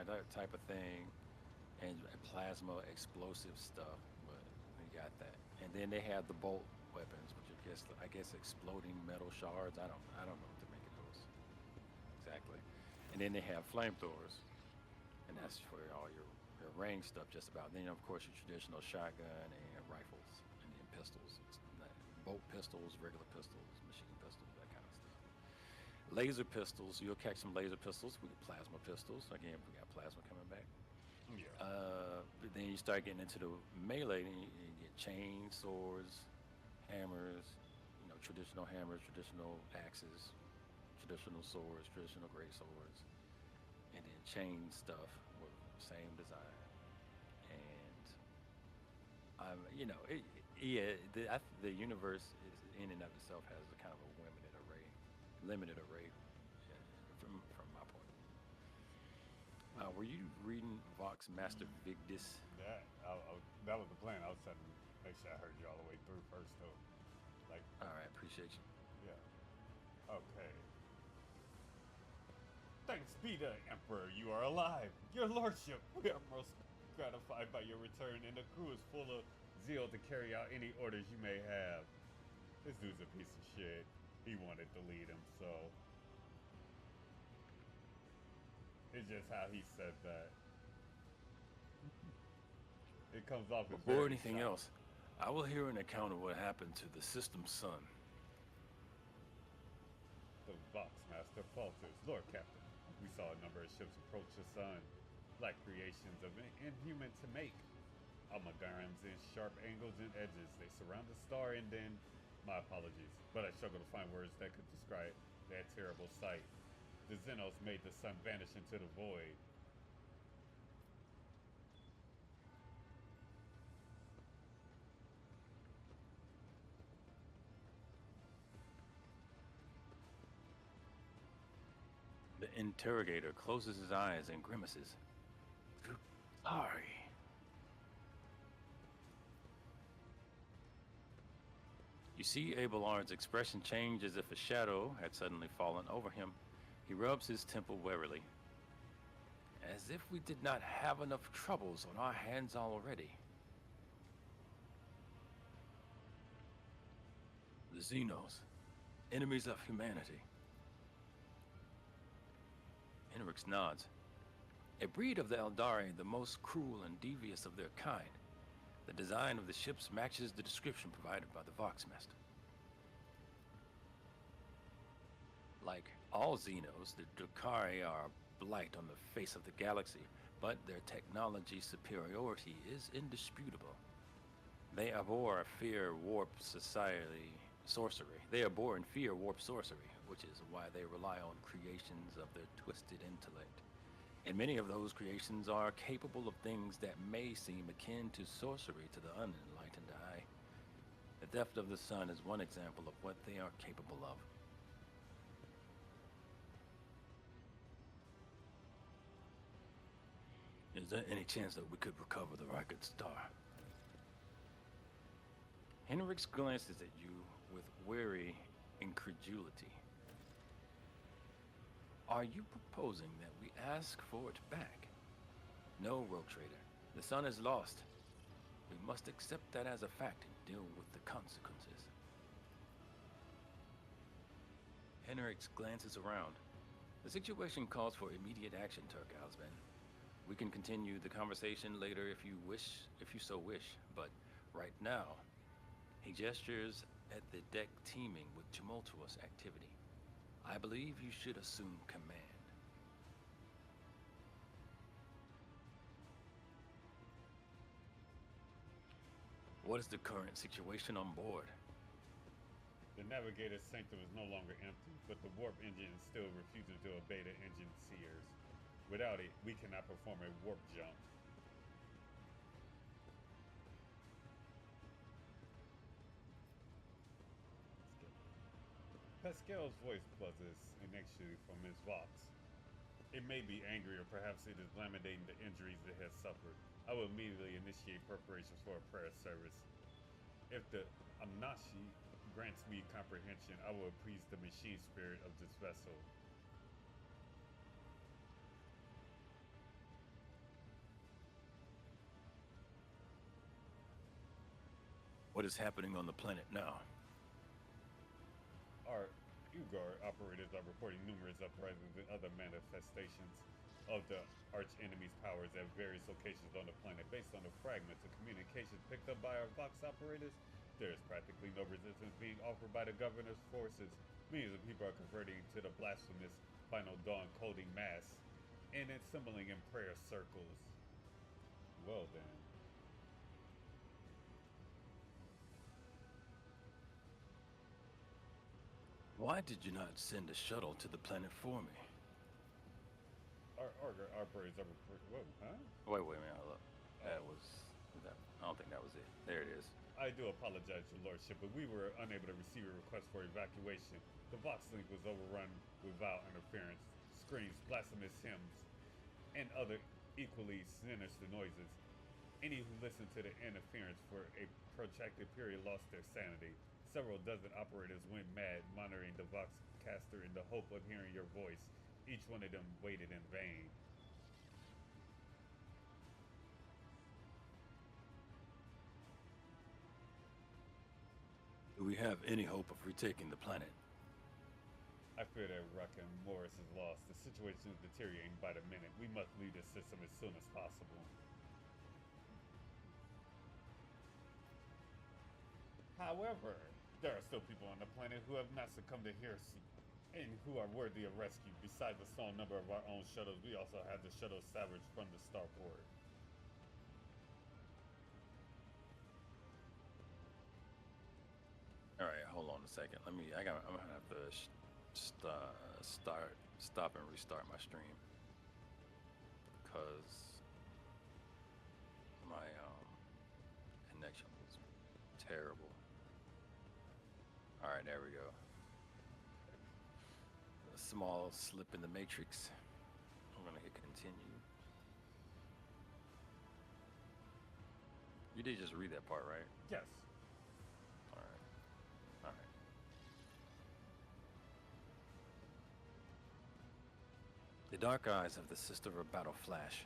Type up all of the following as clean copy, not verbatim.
that type of thing, and plasma explosive stuff. But we got that, and then they have the bolt weapons, which I guess exploding metal shards. I don't know what to make of those exactly. And then they have flamethrowers, and that's for all your range stuff, just about. Then of course your traditional shotgun and rifles, and then pistols, bolt pistols, regular pistols, machine pistols, that kind of stuff. Laser pistols, you'll catch some laser pistols. We get plasma pistols. Again, we got plasma coming back. Yeah. But then you start getting into the melee, and you get chains, swords, hammers, traditional hammers, traditional axes, traditional swords, traditional great swords, and then chain stuff with same design. And yeah, the universe is in and of itself has a kind of a limited array, from my point. Were you reading Vox Master Vigdis? That was the plan. I was trying to make sure I heard you all the way through first, though. Like, All right, appreciate you. yeah. Okay. Thanks be to Emperor, you are alive. Your lordship, we are most gratified by your return, and the crew is full of zeal to carry out any orders you may have. This dude's a piece of shit. He wanted to lead him, so it's just how he said that. It comes off as Before very anything shy. else, I will hear an account of what happened to the system's son. The Vox Master falters. Lord Captain, we saw a number of ships approach the sun, like creations of inhuman to make. Amalgams in sharp angles and edges. They surround the star and then... My apologies, but I struggle to find words that could describe that terrible sight. The Xenos made the sun vanish into the void. The interrogator closes his eyes and grimaces. Sorry. You see Abelard's expression change as if a shadow had suddenly fallen over him. He rubs his temple warily. As if we did not have enough troubles on our hands already. The Xenos, enemies of humanity. Henrix nods. A breed of the Eldari, the most cruel and devious of their kind. The design of the ships matches the description provided by the Voxmaster. Like all Xenos, the Drukhari are a blight on the face of the galaxy, but their technology superiority is indisputable. They abhor fear warp sorcery. They abhor and fear warp sorcery, which is why they rely on creations of their twisted intellect. And many of those creations are capable of things that may seem akin to sorcery to the unenlightened eye. The theft of the sun is one example of what they are capable of. Is there any chance that we could recover the Ragged Star? Henrix glances at you with wary incredulity. Are you proposing that we ask for it back? No, Rogue Trader. The sun is lost. We must accept that as a fact and deal with the consequences. Henrix glances around. The situation calls for immediate action, Turkalsman. We can continue the conversation later if you so wish, but right now, he gestures at the deck teeming with tumultuous activity. I believe you should assume command. What is the current situation on board? The navigator's sanctum is no longer empty, but the warp engine is still refusing to obey the engine seers. Without it, we cannot perform a warp jump. Pascal's voice buzzes inexorably from his vox. It may be angry, or perhaps it is lamenting the injuries it has suffered. I will immediately initiate preparations for a prayer service. If the Amnashi grants me comprehension, I will appease the machine spirit of this vessel. What is happening on the planet now? Our Ugar operators are reporting numerous uprisings and other manifestations of the arch enemy's powers at various locations on the planet. Based on the fragments of communications picked up by our Vox operators, there is practically no resistance being offered by the governor's forces. Millions of people are converting to the blasphemous final dawn coding mass and assembling in prayer circles. Well then. Why did you not send a shuttle to the planet for me? Our operators are whoa, huh? Wait a minute, hold up. That was that. I don't think that was it. There it is. I do apologize, Your Lordship, but we were unable to receive a request for evacuation. The Vox link was overrun with vile interference, screams, blasphemous hymns, and other equally sinister noises. Any who listened to the interference for a protracted period lost their sanity. Several dozen operators went mad, monitoring the Vox caster in the hope of hearing your voice. Each one of them waited in vain. Do we have any hope of retaking the planet? I fear that Ruck and Morris is lost. The situation is deteriorating by the minute. We must leave the system as soon as possible. However, there are still people on the planet who have not succumbed to heresy and who are worthy of rescue. Besides the small number of our own shuttles, we also have the shuttle salvaged from the starport. All right, hold on a second. I'm gonna have to stop and restart my stream because my connection was terrible. All right, there we go. A small slip in the matrix. I'm gonna hit continue. You did just read that part, right? Yes. All right. All right. The dark eyes of the sister of battle flash.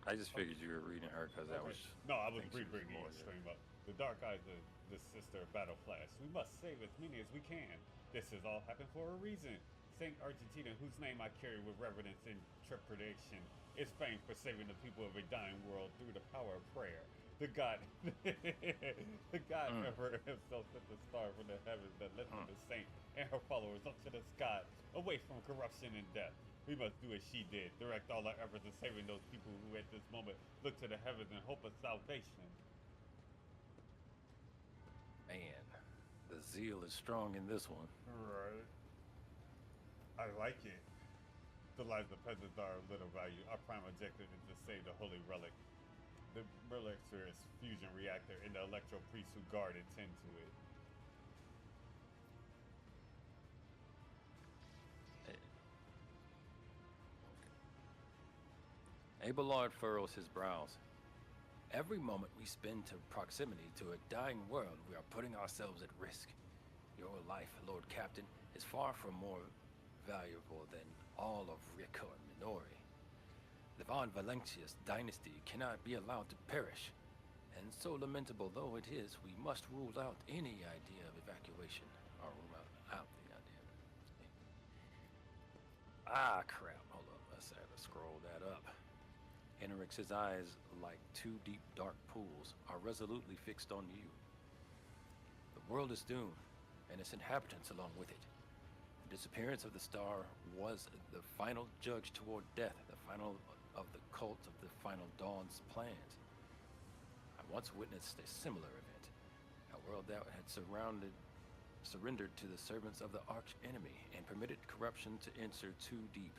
I just figured you were reading her because that was. No, I was think she was bringing more the stream up. The dark eyes of the sister of battle flash. We must save as many as we can. This has all happened for a reason. Saint Argentina, whose name I carry with reverence and trepidation, is famed for saving the people of a dying world through the power of prayer. The God, the God Emperor himself sent the star from the heavens that lifted the saint and her followers up to the sky, away from corruption and death. We must do as she did, direct all our efforts in saving those people who at this moment look to the heavens in hope of salvation. Man, the zeal is strong in this one. Right. I like it. The lives of peasants are of little value. Our prime objective is to save the holy relic, the Berlexer's fusion reactor, and the electro priests who guard and tend to it. Abelard furrows his brows. Every moment we spend to proximity to a dying world, we are putting ourselves at risk. Your life, Lord Captain, is far from more valuable than all of Rico and Minori. The Von Valentius dynasty cannot be allowed to perish, and so lamentable though it is, we must rule out any idea of evacuation, or rule out the idea. Ah, crap, hold on, let's have to scroll that up. Henrix's eyes, like two deep dark pools, are resolutely fixed on you. The world is doomed, and its inhabitants along with it. The disappearance of the star was the final judge toward death, the final of the cult of the final dawn's plans. I once witnessed a similar event, a world that had surrendered to the servants of the arch enemy and permitted corruption to enter too deep.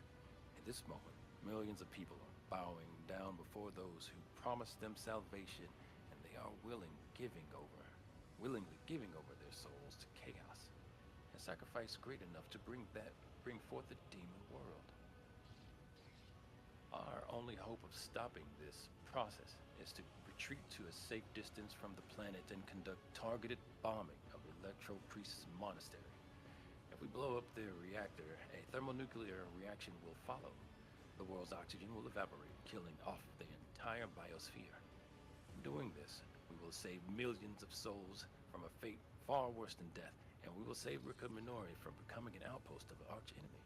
At this moment, millions of people are bowing down before those who promised them salvation, and they are willingly giving over their souls to chaos, a sacrifice great enough to bring forth the demon world. Our only hope of stopping this process is to retreat to a safe distance from the planet and conduct targeted bombing of Electro Priest's monastery. If we blow up the reactor, a thermonuclear reaction will follow. The world's oxygen will evaporate, killing off the entire biosphere. Doing this, we will save millions of souls from a fate far worse than death, and we will save Rica Minori from becoming an outpost of the arch enemy.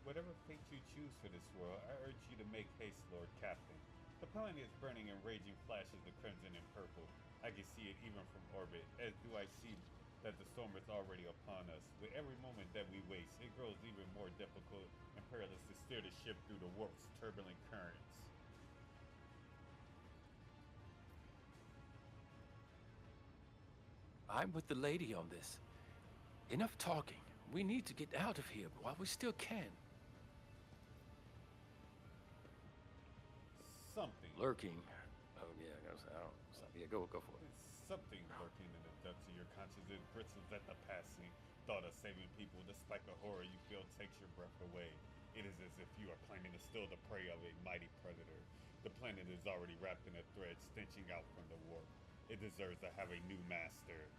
Whatever fate you choose for this world, I urge you to make haste, Lord Captain. The planet is burning in raging flashes of crimson and purple. I can see it even from orbit, as do I see that the storm is already upon us. With every moment that we waste, it grows even more difficult and perilous to steer the ship through the warp's turbulent currents. I'm with the lady on this. Enough talking. We need to get out of here while we still can. Something. Lurking. Oh yeah, I don't. Yeah, go for it. Something lurking in the depths of your consciousness bristles at the passing thought of saving people. Despite the horror you feel takes your breath away. It is as if you are planning to steal the prey of a mighty predator. The planet is already wrapped in a thread stenching out from the warp. It deserves to have a new master.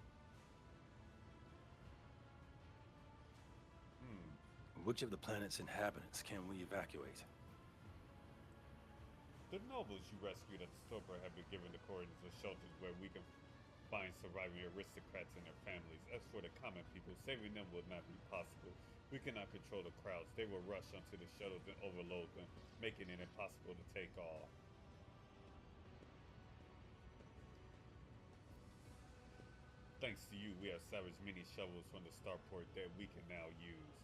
Which of the planet's inhabitants can we evacuate? The nobles you rescued at the Stoker have been given the coordinates of shelters where we can find surviving aristocrats and their families. As for the common people, saving them will not be possible. We cannot control the crowds. They will rush onto the shuttles and overload them, making it impossible to take all. Thanks to you, we have salvaged many shovels from the starport that we can now use.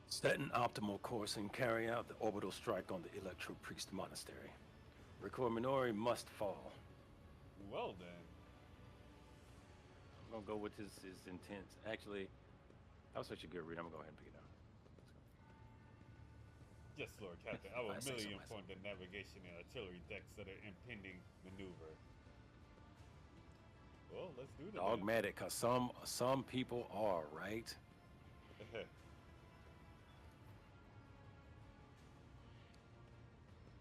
Set an optimal course and carry out the orbital strike on the Electro Priest Monastery. Rica Minori must fall. Well then. I'm gonna go with his intent. Actually, that was such a good read. I'm gonna go ahead and pick it up. Yes, Lord Captain. I will I say so immediately myself. inform the navigation and artillery decks of the impending maneuver. Well, let's do this. Dogmatic, cause some people are, right?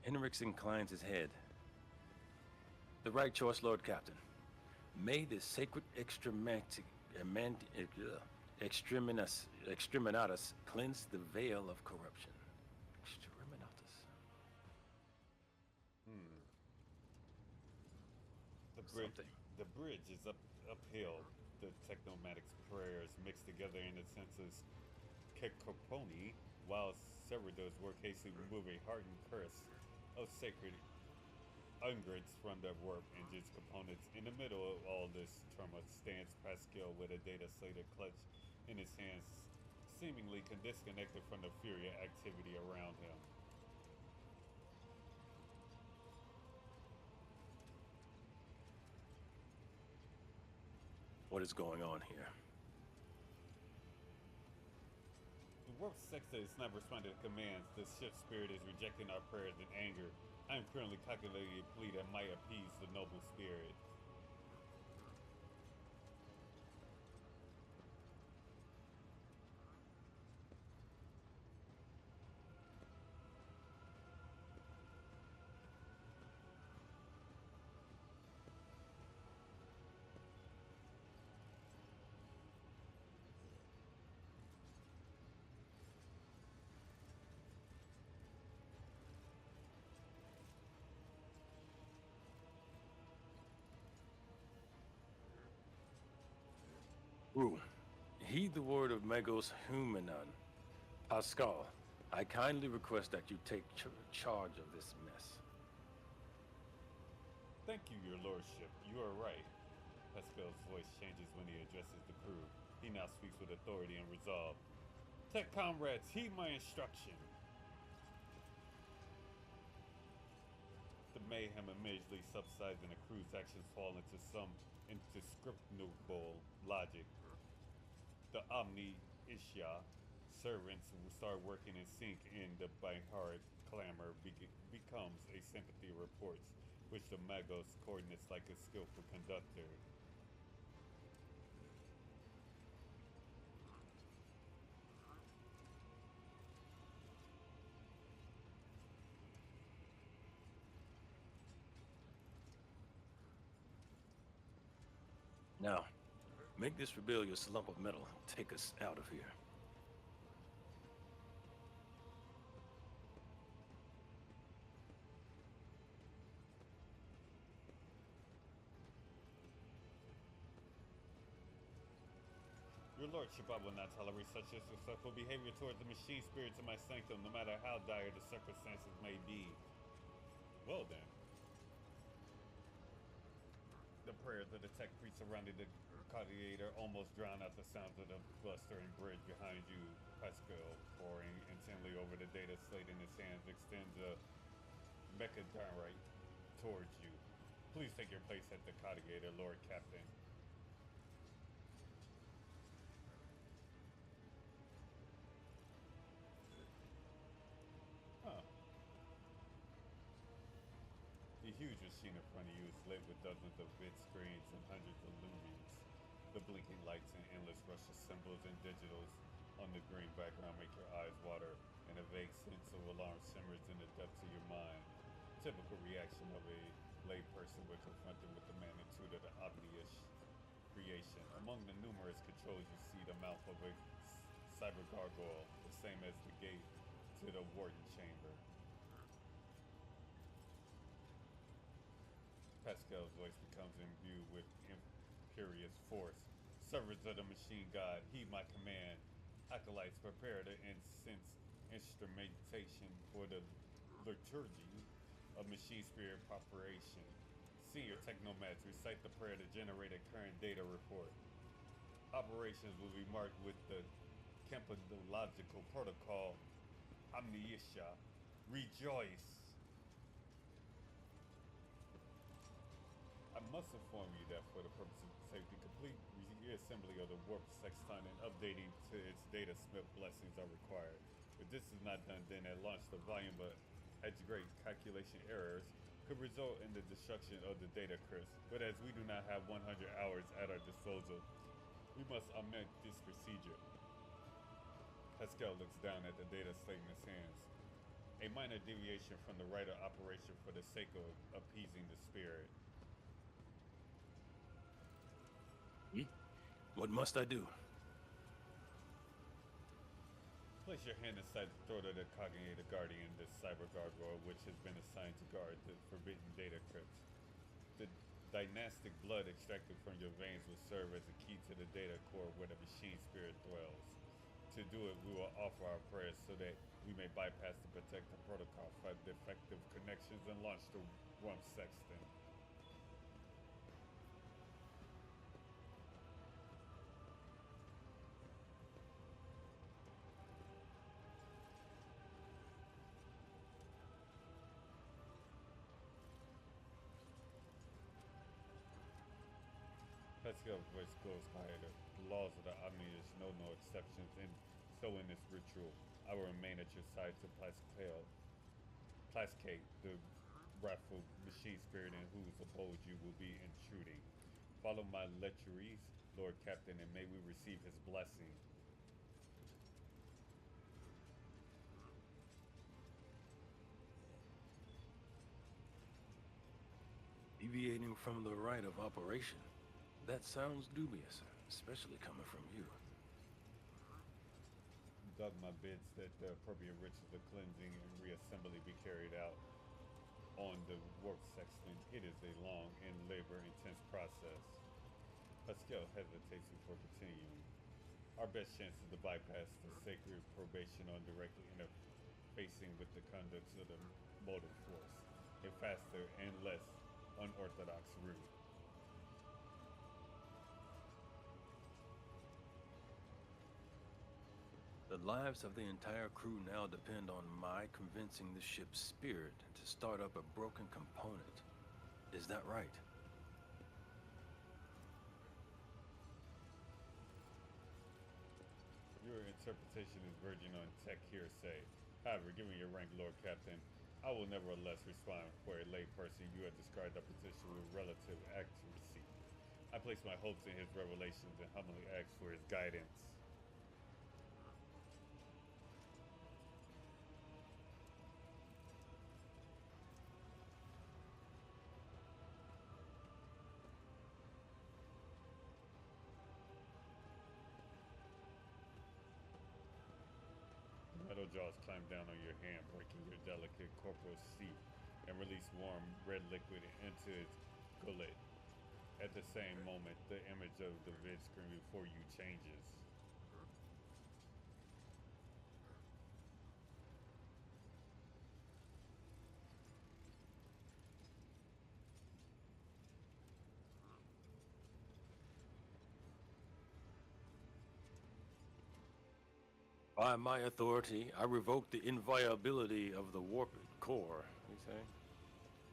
Henrix inclines his head. The right choice, Lord Captain. May the sacred exterminatus cleanse the veil of corruption. Exterminatus. The bridge is uphill. The technomatic's prayers mixed together in a sense of Kekoponi, while Cerberus work hastily remove a hardened curse of sacred ungrades from the warp engine's components. In the middle of all this turmoil stands Pascal with a data slated clutch in his hands, seemingly disconnected from the fury activity around him. What is going on here? The warp sector is not responding to commands. The ship's spirit is rejecting our prayers in anger. I am currently calculating a plea that might appease the noble spirit. Ooh. Heed the word of Megos Humanon. Pascal, I kindly request that you take charge of this mess. Thank you, your lordship. You are right. Pascal's voice changes when he addresses the crew. He now speaks with authority and resolve. Tech comrades, heed my instruction. The mayhem immediately subsides and the crew's actions fall into some indescribable logic. The Omni-Ishya servants will start working in sync, and the Biharic clamor becomes a sympathy of reports, which the Magos coordinates like a skillful conductor. Now, make this rebellious lump of metal take us out of here. Your lordship, I will not tolerate such disrespectful behavior towards the machine spirits in my sanctum, no matter how dire the circumstances may be. Well then. The prayers of the tech priest surrounding the gladiator almost drown out the sounds of the blustering bridge behind you. Pascal, poring intently over the data slate in his hands, extends a mechadyrite towards you. Please take your place at the gladiator, Lord Captain. The huge machine in front of you is lit with dozens of bit screens and hundreds of lumens. The blinking lights and endless rush of symbols and digitals on the green background make your eyes water, and a vague sense of alarm simmers in the depths of your mind. Typical reaction of a layperson when confronted with the magnitude of the obvious creation. Among the numerous controls, you see the mouth of a cyber gargoyle, the same as the gate to the warden chamber. Pascal's voice becomes imbued with imperious force. Servants of the machine god, heed my command. Acolytes, prepare to incense instrumentation for the liturgy of machine spirit preparation. Senior technomats recite the prayer to generate a current data report. Operations will be marked with the Campodological protocol Omniscia. Rejoice! I must inform you that for the purpose of safety, complete reassembly of the warp sextant and updating to its data smith blessings are required. If this is not done, then at launch the volume of great calculation errors could result in the destruction of the data crisp. But as we do not have 100 hours at our disposal, we must amend this procedure. Pascal looks down at the data slate in his hands. A minor deviation from the right of operation for the sake of appeasing the spirit. What must I do? Place your hand inside the throat of the cognitive guardian, the cyber gargoyle, which has been assigned to guard the forbidden data crypts. The dynastic blood extracted from your veins will serve as a key to the data core where the machine spirit dwells. To do it, we will offer our prayers so that we may bypass the protective protocol for defective connections and launch the rump sextant. Pascal's voice goes higher. The laws of the Omniscience know no exceptions, and so in this ritual, I will remain at your side to placate the wrathful machine spirit in whose abode you will be intruding. Follow my lecheries, Lord Captain, and may we receive his blessing. Deviating from the right of operation. That sounds dubious, especially coming from you. Dogma bids that the appropriate rituals of cleansing and reassembly be carried out on the warp sextant. It is a long and labor-intense process. Pascal hesitates before continuing. Our best chance is to bypass the sacred probation on directly interfacing with the conducts of the motive force, a faster and less unorthodox route. The lives of the entire crew now depend on my convincing the ship's spirit to start up a broken component. Is that right? Your interpretation is verging on tech hearsay. However, given your rank, Lord Captain, I will nevertheless respond. For a layperson, you have described the position with relative accuracy. I place my hopes in his revelations and humbly ask for his guidance. jaws climb down on your hand, breaking your delicate corporal sheath, and release warm red liquid into its gullet. At the same moment, the image of the vid screen before you changes. By my authority, I revoke the inviolability of the warped core. You say?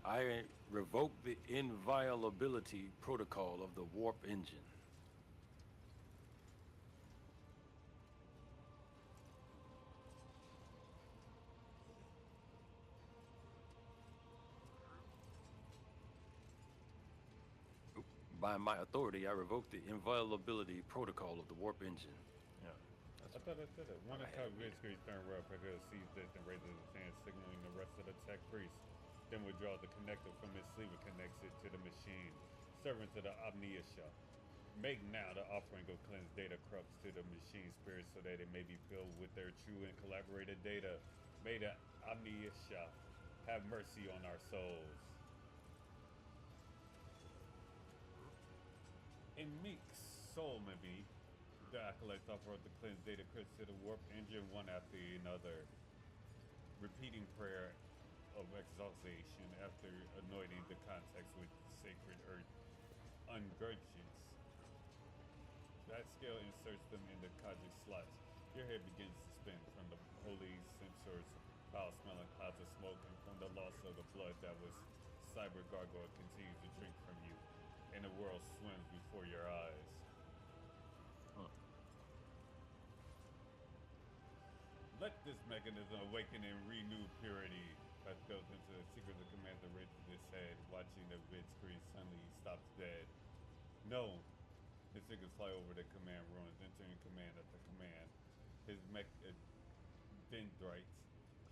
I revoke the inviolability protocol of the warp engine. By my authority, I revoke the inviolability protocol of the warp engine. Yeah, I that's thought I said it. One I attack had vid screen turned rough. Perched sees this and raises his hand, signaling the rest of the tech priest. Then withdraws the connector from his sleeve and connects it to the machine. Servants of the Omniscia. Make now the offering of cleansed data corrupts to the machine spirit so that it may be filled with their true and collaborated data. May the Omniscia have mercy on our souls. In Meek's soul, maybe, the acolytes offer the cleansed data crits to the warp engine one after another, repeating prayer of exaltation after anointing the context with sacred earth ungurgits. That scale inserts them in the Kajik slots. Your head begins to spin from the holy sensors, foul-smelling clouds of smoke, and from the loss of the blood that was cyber gargoyle continues to drink from you, and the world swims before your eyes. huh. Let this mechanism awaken and renew purity. That goes into the secret of Commander raises his head, watching the vid screen suddenly stops dead. No! His fingers fly over the command ruins, entering command after command. His mech dendrites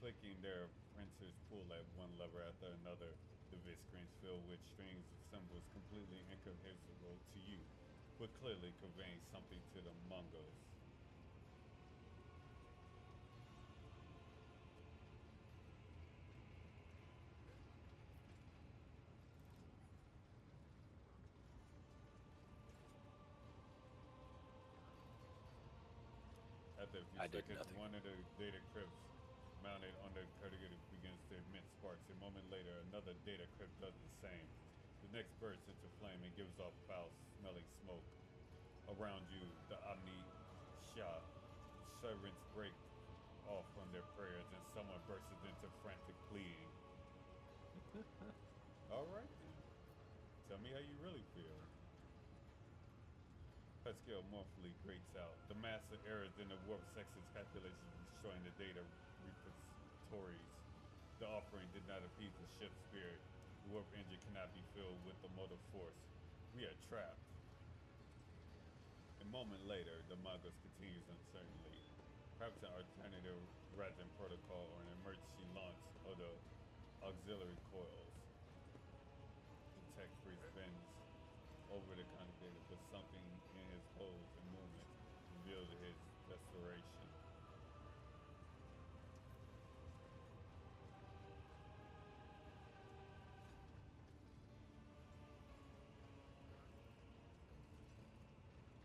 clicking their printers pull at one lever after another. The vid screens filled with strings of symbols completely incomprehensible to you, but clearly conveying something to the Mongols. After a few I did seconds, nothing. one of the data crypts mounted on the cardigan begins to emit sparks. A moment later, another data crypt does the same. The next bursts into flame and gives off foul-smelling smoke. Around you, the Omni-Shah servants break off from their prayers and someone bursts into frantic pleading. All right then. Tell me how you really feel. Pascal mournfully grates out. The massive errors in the warp section's calculations destroying the data repositories. The offering did not appease the ship's spirit. The warp engine cannot be filled with the motive force. We are trapped. A moment later, the Mongols continues uncertainly. Perhaps an alternative Razin protocol or an emergency launch of the auxiliary coils. The tech priest bends over the congregator, but something in his pose and movement revealed his desperation.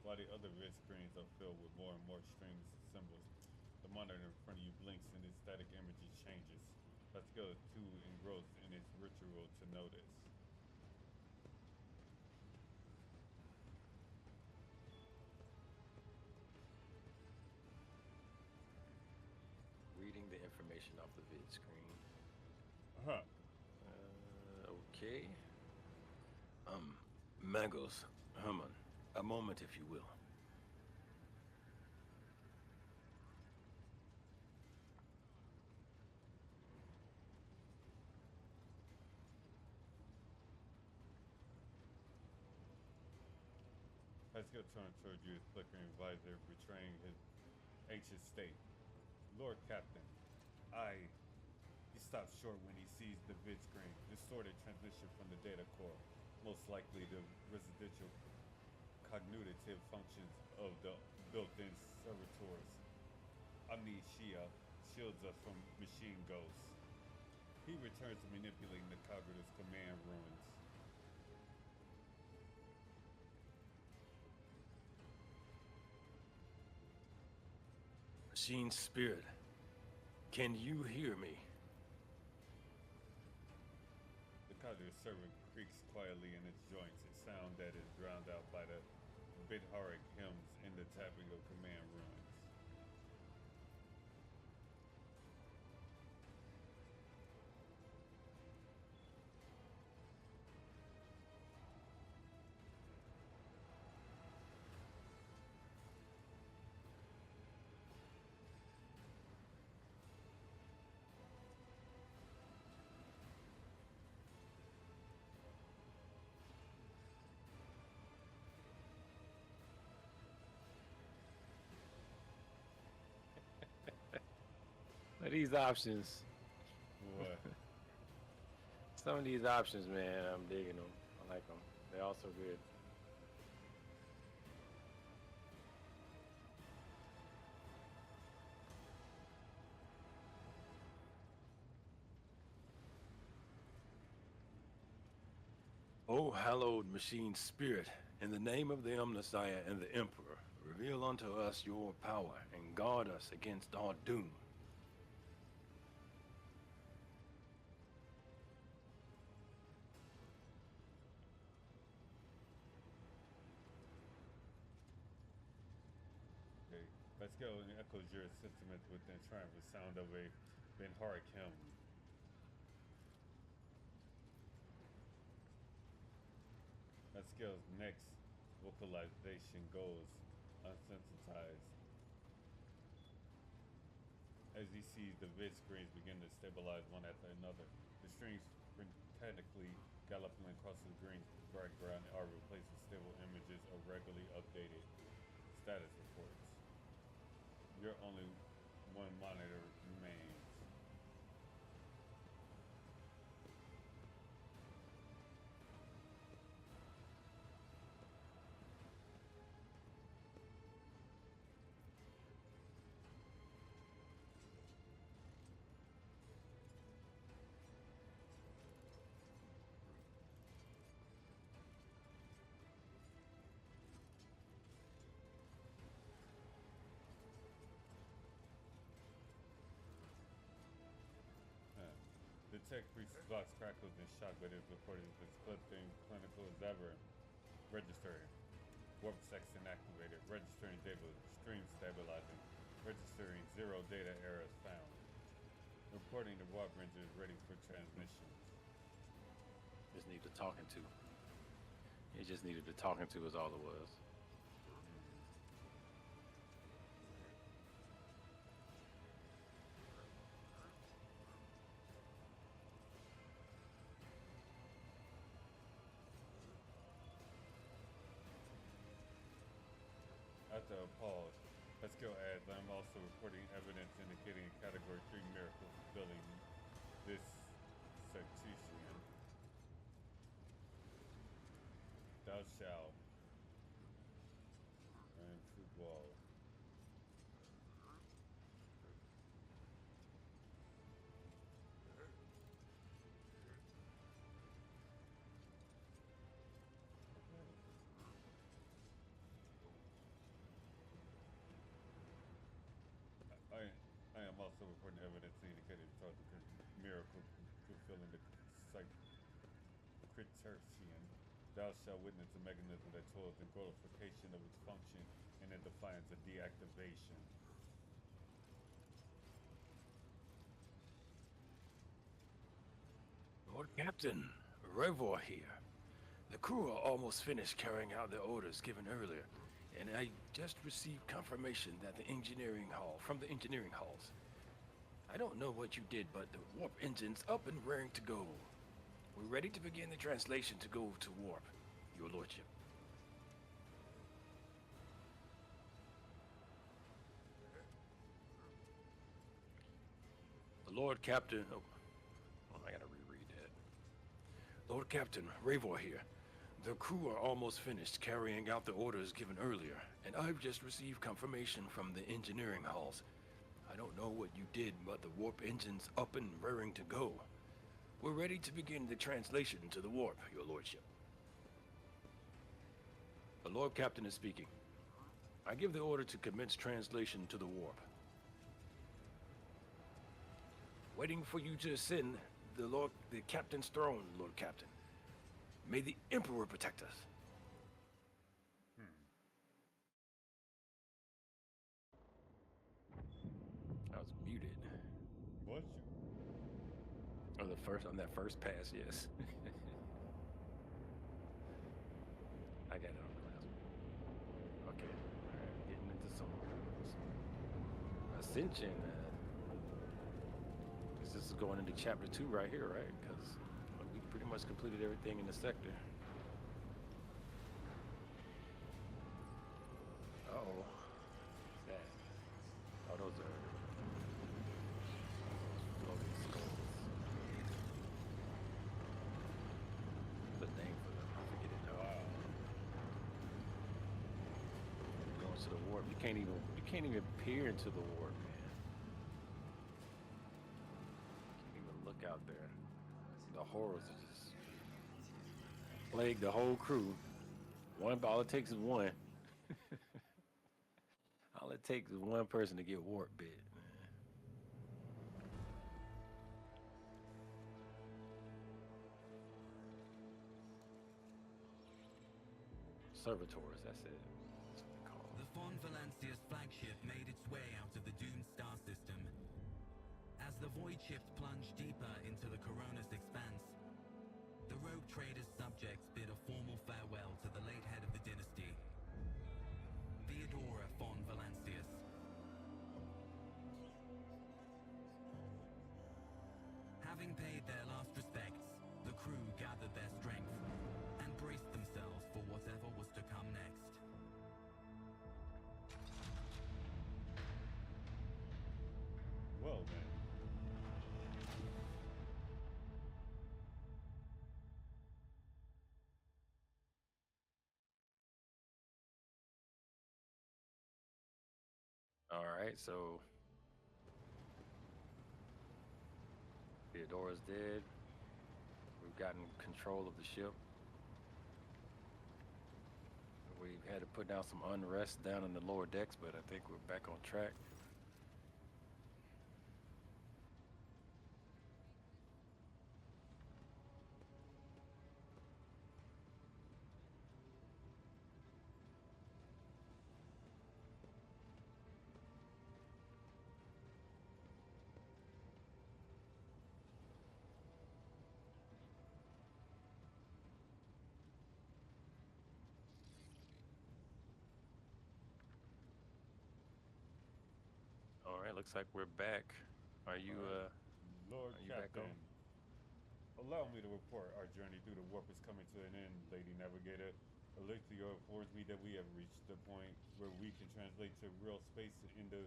While the other vid screens are filled with more and more strings of symbols, the monitor in front of you blinks and its static imagery changes. Pascal is too engrossed in its ritual to notice. Reading the information off the vid screen. Huh. Okay. Magos, Herman, a moment if you will. Pascal turns toward you, his flickering visor betraying his anxious state. Lord Captain, He stops short when he sees the vid screen, distorted transmission from the data core, most likely the residential cognitive functions of the built-in servitors. Amnesia shields us from machine ghosts. He returns to manipulating the cognitive command ruins. Machine spirit, can you hear me? The cognitive servant creaks quietly in its joints, a sound that is drowned out by the Bidharic hymns in the tapping of command ruins. These options, What? some of these options, man, I'm digging them. I like them. They're all so good. O hallowed machine spirit, in the name of the Omnissiah and the Emperor, reveal unto us your power and guard us against our doom. Okay, let's go and echoes your sentiment with the triumphant sound of a Bidharic hymn. Let's go next. Vocalization goes unsensitized. As he sees the vid screens begin to stabilize one after another, the strings frantically galloping across the green background are replaced with stable images of regularly updated status reports. Your only one monitor remains. The tech priest's box crackles in shock, but is reported as clipping clinical as ever. Registering. Warp section activated. Registering data. Stream stabilizing. Registering 0 data errors found. Reporting the warp ranger is ready for transmission. Just needed talking to. It just needed the talking to is all it was. After a pause, Pascal adds, I'm also reporting evidence indicating a Category 3 miracle fulfilling this sectution. Thou shalt. And football. I am also reporting evidence indicating the miracle fulfilling the criterion. Thou shalt witness a mechanism that toils the glorification of its function and in defiance of deactivation. Lord Captain, Revor here. The crew are almost finished carrying out the orders given earlier, and I just received confirmation that the engineering hall, from the engineering halls. I don't know what you did, but the warp engine's up and raring to go. We're ready to begin the translation to go to warp, Your Lordship. The Lord Captain... Oh, I gotta reread that. Lord Captain, Revor here. The crew are almost finished carrying out the orders given earlier, and I've just received confirmation from the engineering halls. I I don't know what you did, but the warp engine's up and raring to go. We're ready to begin the translation to the warp, your lordship. The Lord Captain is speaking. I give the order to commence translation to the warp. Waiting for you to ascend the Captain's throne, Lord Captain. May the Emperor protect us. I was muted. Was you? On that first pass, yes. I got it on the last one. Okay, all right, getting into some ascension. This is going into chapter 2 right here, right? Because we pretty much completed everything in the sector. Uh-oh. What's that? Oh, those are floating skulls. What's the name for them? I forget it now. Wow. Going to the warp. You can't even peer into the warp, man. Can't even look out there. The horrors are just plague the whole crew. All it takes is one. All it takes is one person to get warp bit, man. Servitors, that's it. That's what they call them. The Fon Valancia's flagship made its way out of the doomed star system. As the void shift plunged deeper into the Koronus Expanse, the rogue trader's subjects bid a formal farewell to the late head of the dynasty, Theodora Fon Valancius. Having paid their last respects, the crew gathered their strength and braced themselves for whatever was to come next. Well then. All right, so Theodora's dead. We've gotten control of the ship. We've had to put down some unrest down in the lower decks, but I think we're back on track. All right, looks like we're back. Are you Lord are you back Captain, on? allow me to report our journey through the warp is coming to an end, Lady Navigator. Alethea informs me that we have reached the point where we can translate to real space in the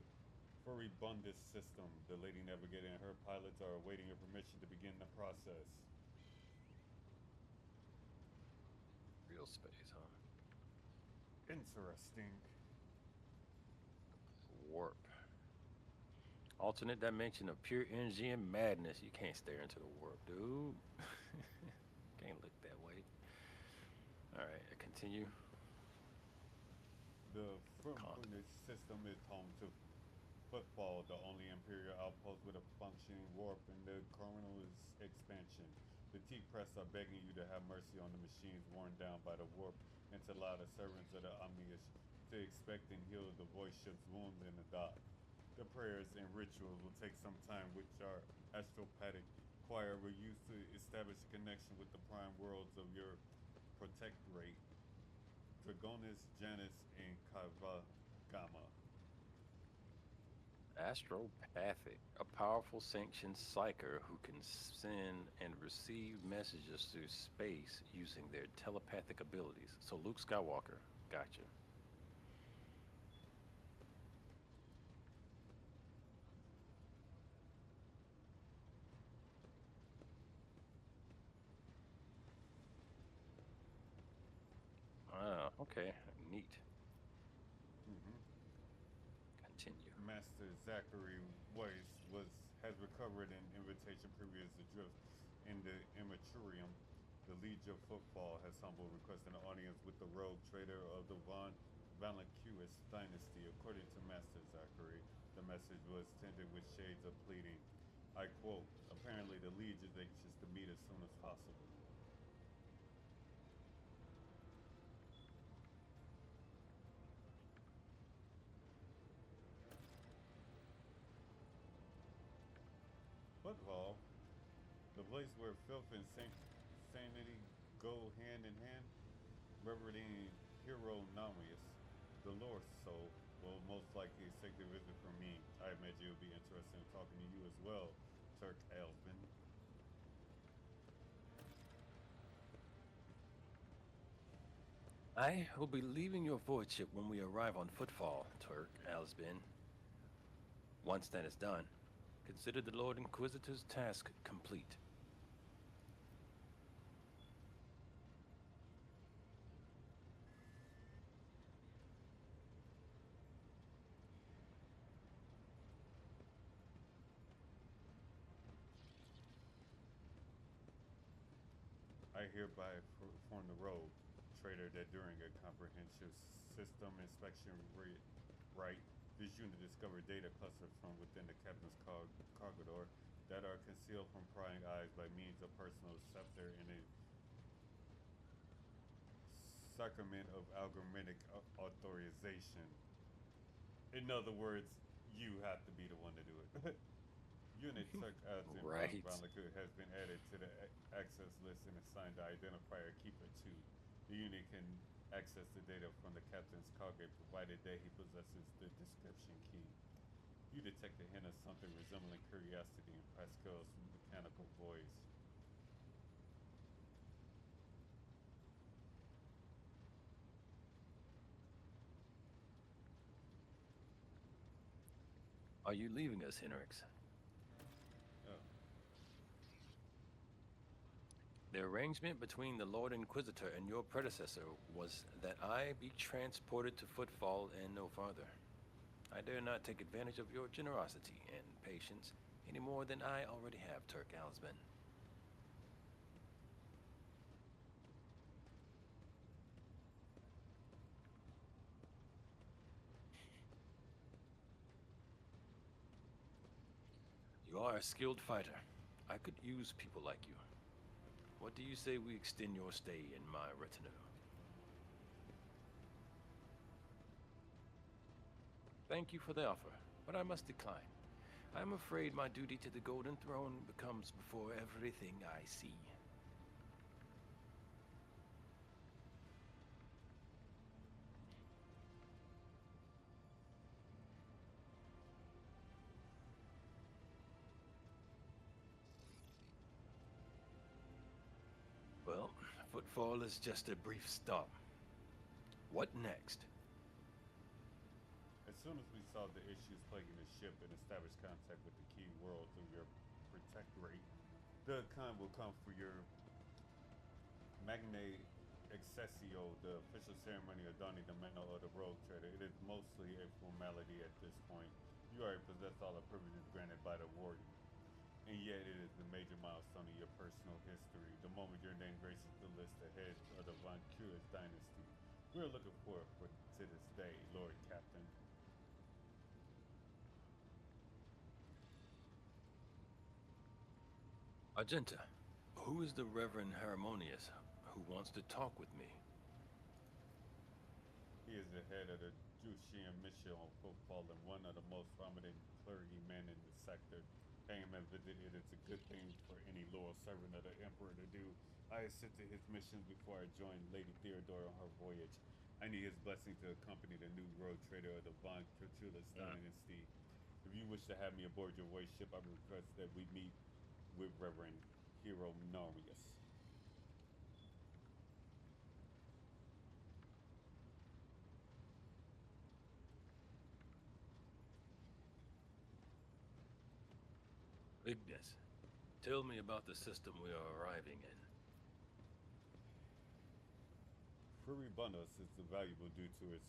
Furibundus system. The Lady Navigator and her pilots are awaiting your permission to begin the process. Real space, huh? Interesting. Warp. Alternate dimension of pure energy and madness. You can't stare into the warp, dude. Can't look that way. All right, continue. The Furibundus system is home to Footfall, the only Imperial outpost with a functioning warp in the Koronus Expanse. The T-Press are begging you to have mercy on the machines worn down by the warp and to allow the servants of the Omnius to expect and heal the void ship's wound in the dock. The prayers and rituals will take some time, which our astropathic choir will use to establish a connection with the prime worlds of your protectorate, Dragonis, Janus, and Kavagama. Astropathic, a powerful sanctioned psyker who can send and receive messages through space using their telepathic abilities. So Luke Skywalker, gotcha. Ah, okay, neat. Mm-hmm. Continue. Master Zachary Weiss has recovered an invitation previous adrift in the Immaturium. The Liege of Footfall has humbled requesting an audience with the rogue trader of the Valancus dynasty. According to Master Zachary, the message was tinted with shades of pleading. I quote, apparently the Liege is anxious to meet as soon as possible. Footfall, the place where filth and sanity go hand in hand, reverencing hero Nomius, the Lord's soul, will most likely accept a visit from me. I imagine you'll be interested in talking to you as well, Turk Alvin. I will be leaving your void ship when we arrive on Footfall, Turk Alsbin. Once that is done, consider the Lord Inquisitor's task complete. I hereby form the rogue trader that during a comprehensive system inspection right, this unit discovered data clusters from within the captain's corridor that are concealed from prying eyes by means of personal scepter and a sacrament of algorithmic authorization. In other words, you have to be the one to do it. Unit Tuck Right. has been added to the access list and assigned the identifier Keeper 2. The unit can access the data from the captain's cargo provided that he possesses the description key. You detect a hint of something resembling curiosity in Pascal's mechanical voice. Are you leaving us, Henrix? Oh. The arrangement between the Lord Inquisitor and your predecessor was that I be transported to Footfall and no farther. I dare not take advantage of your generosity and patience any more than I already have, Turk Alsbin. You are a skilled fighter. I could use people like you. What do you say we extend your stay in my retinue? Thank you for the offer, but I must decline. I am afraid my duty to the Golden Throne becomes before everything I see. Well, Footfall is just a brief stop. What next? As soon as we solve the issues plaguing the ship and establish contact with the key worlds of your protectorate, the Khan will come for your Magna Accessio, the official ceremony of donning the mantle of the rogue trader. It is mostly a formality at this point. You already possess all the privileges granted by the warden, and yet it is a major milestone in your personal history. The moment your name graces the list ahead of the Von Cures dynasty. We are looking forward to this day, Lord Captain. Argenta, who is the Reverend Harmonious who wants to talk with me? He is the head of the Jushian mission on Footfall and one of the most prominent clergymen in the sector. Paying him a visit is a good thing for any loyal servant of the Emperor to do. I assisted his missions before I joined Lady Theodore on her voyage. I need his blessing to accompany the new road trader of the Von Tertullus dynasty. If you wish to have me aboard your voyage ship, I request that we meet with Reverend Hero Nomius. Ignis, tell me about the system we are arriving in. Furibundus is valuable due to its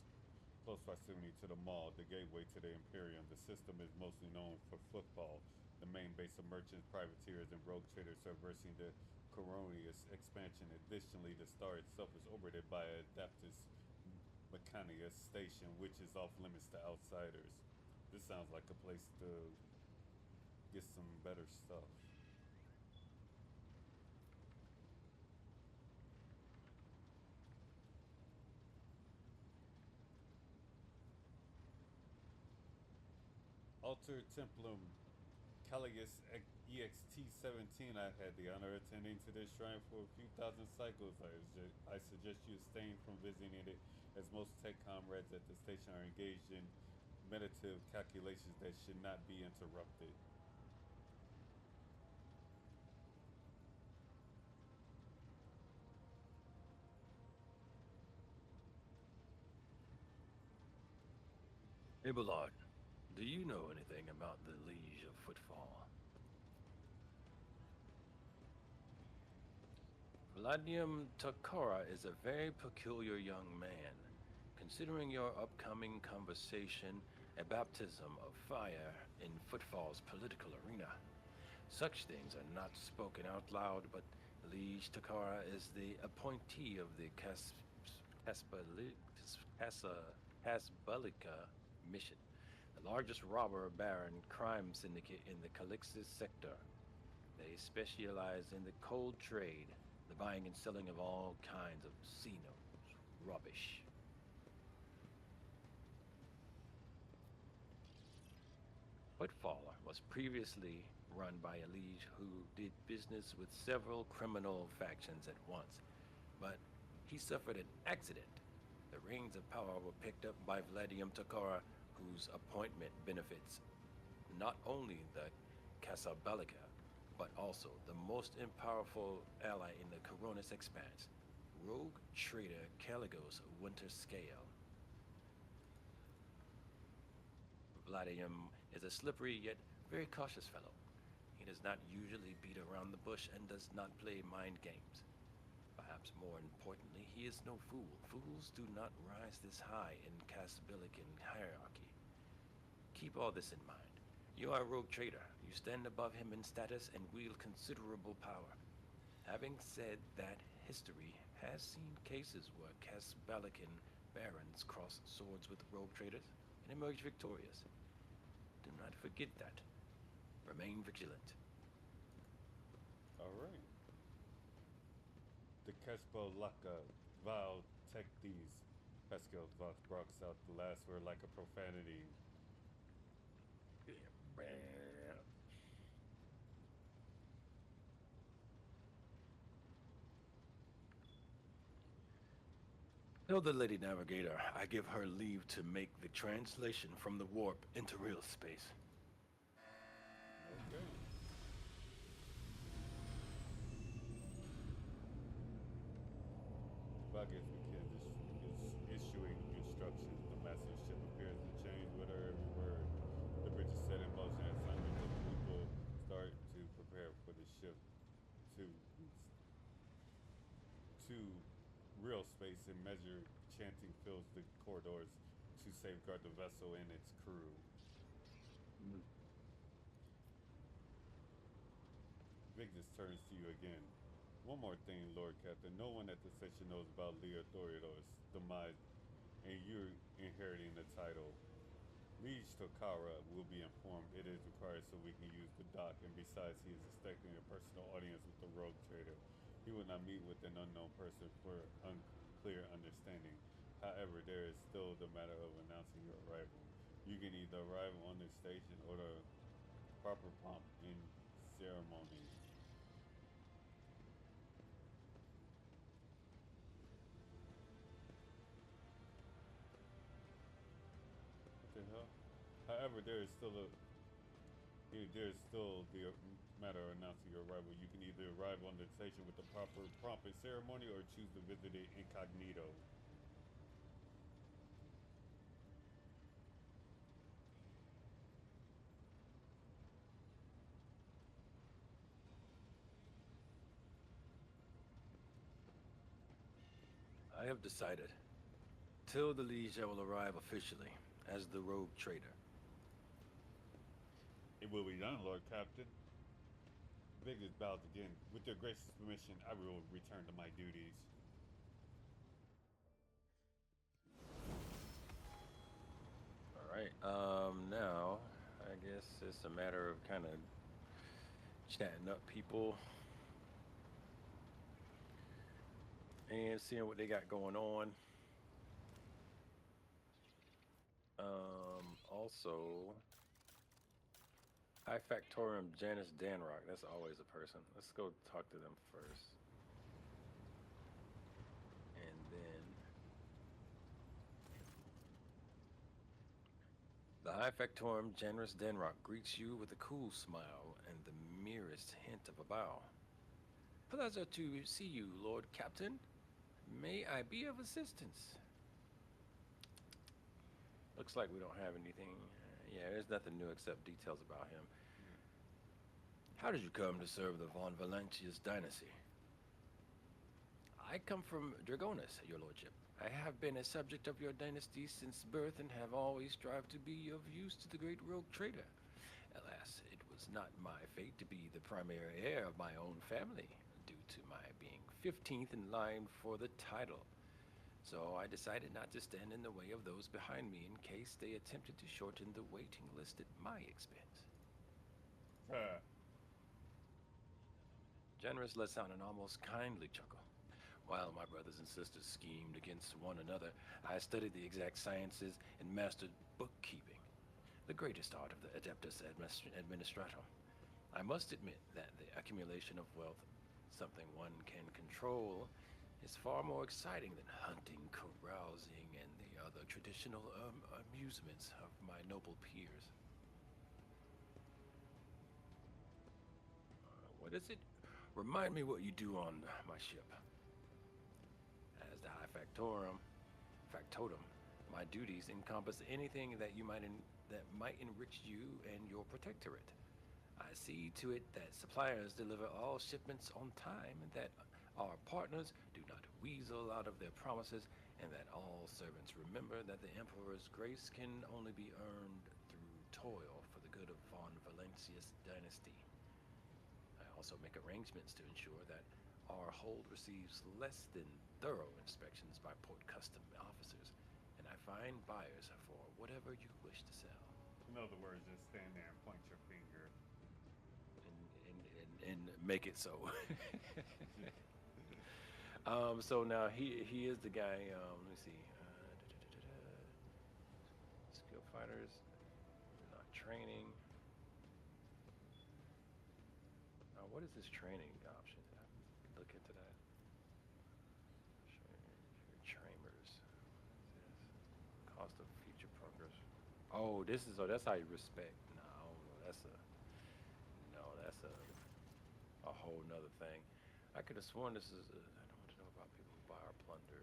close proximity to the mall, the gateway to the Imperium. The system is mostly known for Footfall, the main base of merchants, privateers, and rogue traders traversing the Koronus Expanse. Additionally, the star itself is orbited by a Adaptus Mechanicus station, which is off limits to outsiders. This sounds like a place to get some better stuff. Alter Templum Callius EXT-17. I've had the honor of attending to this shrine for a few thousand cycles. I suggest you abstain from visiting it, as most tech comrades at the station are engaged in meditative calculations that should not be interrupted. Abelard, do you know anything about the Liege of Footfall? Vladium Takara is a very peculiar young man. Considering your upcoming conversation, a baptism of fire in Footfall's political arena. Such things are not spoken out loud, but Liege Takara is the appointee of the Casbalica mission, the largest robber baron crime syndicate in the Calixis sector. They specialize in the cold trade, the buying and selling of all kinds of Xenos, rubbish. Footfall was previously run by a liege who did business with several criminal factions at once, but he suffered an accident. The reins of power were picked up by Vladium Takara, whose appointment benefits not only the Casabelica, but also the most powerful ally in the Koronus Expanse, rogue trader Caligos Winterscale. Vladium is a slippery yet very cautious fellow. He does not usually beat around the bush and does not play mind games. Perhaps more importantly, he is no fool. Fools do not rise this high in Casbilican hierarchy. Keep all this in mind. You are a rogue trader. You stand above him in status and wield considerable power. Having said that, history has seen cases where Casbalican barons cross swords with rogue traders and emerge victorious. Do not forget that. Remain vigilant. All right. The Casbalica Val Tectes. Pascal barks out the last word like a profanity. Tell the Lady Navigator I give her leave to make the translation from the warp into real space. Okay. Buggins is issuing instructions. The massive ship appears to change with her every word. The bridge is set in motion as hundreds of people start to prepare for the ship to real space, and measured chanting fills the corridors to safeguard the vessel and its crew. Victus turns to you again. One more thing, Lord Captain. No one at the station knows about Leothorios' demise, and you're inheriting the title. Liege Tokara will be informed. It is required so we can use the dock, and besides, he is expecting a personal audience with the rogue trader. He will not meet with an unknown person for unclear understanding. However, there is still the matter of announcing your arrival. You can either arrive on the station or the proper pomp and ceremony. What the hell? However, there is still the matter of announcing your arrival. You can either arrive on the station with the proper pomp and ceremony or choose to visit it incognito. I have decided until the Legion will arrive officially as the rogue trader. It will be done, Lord Captain. Vigors bowed again. With your gracious permission, I will return to my duties. All right. Now I guess it's a matter of kind of chatting up people and seeing what they got going on. Also, I Factorium Janice Danrock. That's always a person. Let's go talk to them first. And then the High Factorum Generous Denrock greets you with a cool smile and the merest hint of a bow. Pleasure to see you, Lord Captain. May I be of assistance? Looks like we don't have anything. Yeah, there's nothing new except details about him. How did you come to serve the Von Valentius dynasty? I come from Dragonus, your lordship. I have been a subject of your dynasty since birth and have always strived to be of use to the great rogue trader. Alas, it was not my fate to be the primary heir of my own family, due to my being 15th in line for the title. So I decided not to stand in the way of those behind me in case they attempted to shorten the waiting list at my expense. Generous lets out an almost kindly chuckle. While my brothers and sisters schemed against one another, I studied the exact sciences and mastered bookkeeping, the greatest art of the Adeptus Administratum. I must admit that the accumulation of wealth, something one can control, is far more exciting than hunting, carousing, and the other traditional amusements of my noble peers. What is it? Remind me what you do on my ship. As the High Factotum, my duties encompass anything that that might enrich you and your protectorate. I see to it that suppliers deliver all shipments on time and that our partners do not weasel out of their promises, and that all servants remember that the Emperor's grace can only be earned through toil for the good of Von Valentius dynasty. I also make arrangements to ensure that our hold receives less than thorough inspections by port custom officers, and I find buyers for whatever you wish to sell. In other words, just stand there and point your finger. And make it so. So now he is the guy. Let me see. Skill fighters, not training. What is this training option? Look into that. Trainers. Cost of future progress. Oh, that's how you respect. No, that's a whole nother thing. I could have sworn this is. I don't want to know about people who buy or plunder.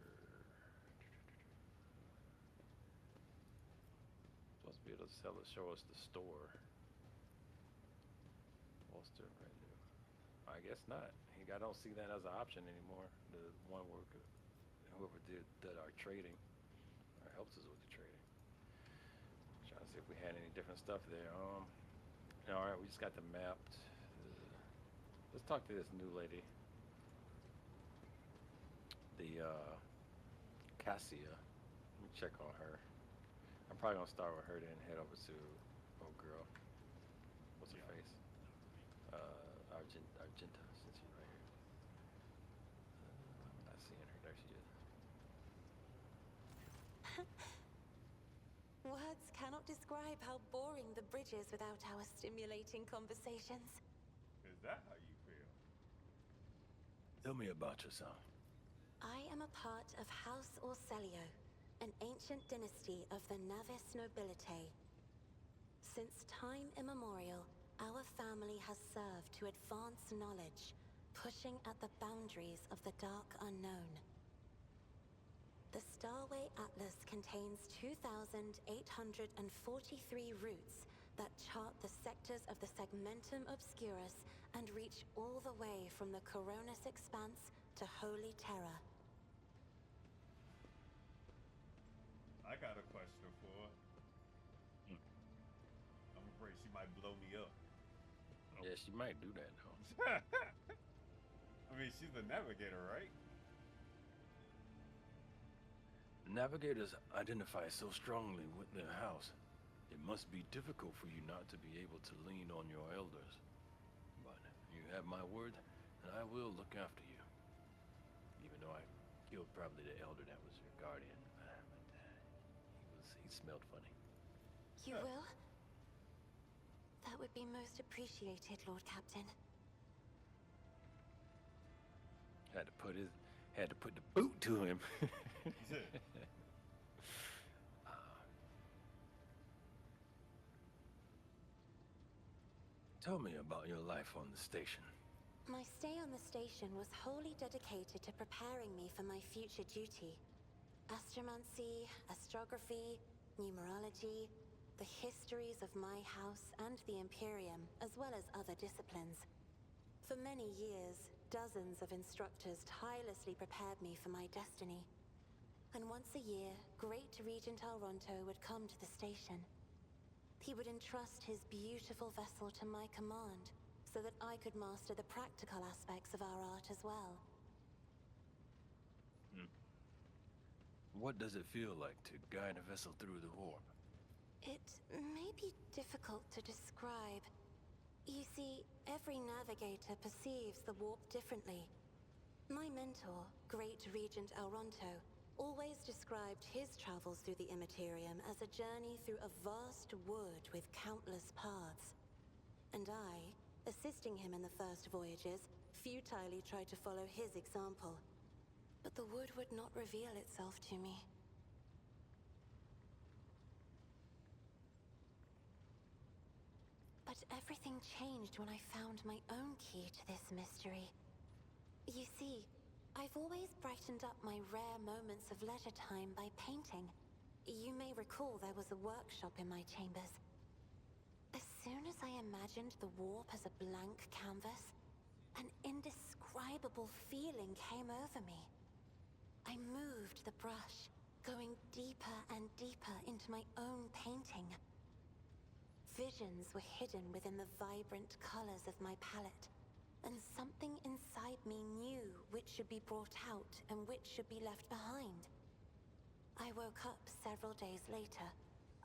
Supposed to be able to sell it, show us the store. Bolster revenue. I guess not. I don't see that as an option anymore. The one worker, whoever did our trading, or helps us with the trading. Trying to see if we had any different stuff there. All right, we just got the mapped. Let's talk to this new lady. The Cassia. Let me check on her. I'm probably gonna start with her, then head over to old girl. What's her face? Argenta, since she's right here. I'm not seeing her. There she is. Words cannot describe how boring the bridge is without our stimulating conversations. Is that how you feel? Tell me about yourself. I am a part of House Orselio, an ancient dynasty of the Navis nobility. Since time immemorial, our family has served to advance knowledge, pushing at the boundaries of the dark unknown. The Starway Atlas contains 2,843 routes that chart the sectors of the Segmentum Obscurus and reach all the way from the Koronus Expanse to Holy Terror. she might blow me up. Yeah, she might do that though. I mean, she's a navigator, right? Navigators identify so strongly with their house. It must be difficult for you not to be able to lean on your elders. But you have my word, and I will look after you. Even though I killed probably the elder that was your guardian. He smelled funny. You will? That would be most appreciated, Lord Captain. Had to put the boot to him. Tell me about your life on the station. My stay on the station was wholly dedicated to preparing me for my future duty. Astromancy, astrography, numerology, the histories of my house and the Imperium, as well as other disciplines. For many years, dozens of instructors tirelessly prepared me for my destiny. And once a year, Great Regent Alronto would come to the station. He would entrust his beautiful vessel to my command, so that I could master the practical aspects of our art as well. What does it feel like to guide a vessel through the warp? It may be difficult to describe. You see, every navigator perceives the warp differently. My mentor, Great Regent Alronto, always described his travels through the Immaterium as a journey through a vast wood with countless paths. And I, assisting him in the first voyages, futilely tried to follow his example. But the wood would not reveal itself to me. But everything changed when I found my own key to this mystery. You see, I've always brightened up my rare moments of leisure time by painting. You may recall there was a workshop in my chambers. As soon as I imagined the warp as a blank canvas, an indescribable feeling came over me. I moved the brush, going deeper and deeper into my own painting. Visions were hidden within the vibrant colors of my palette, and something inside me knew which should be brought out and which should be left behind. I woke up several days later,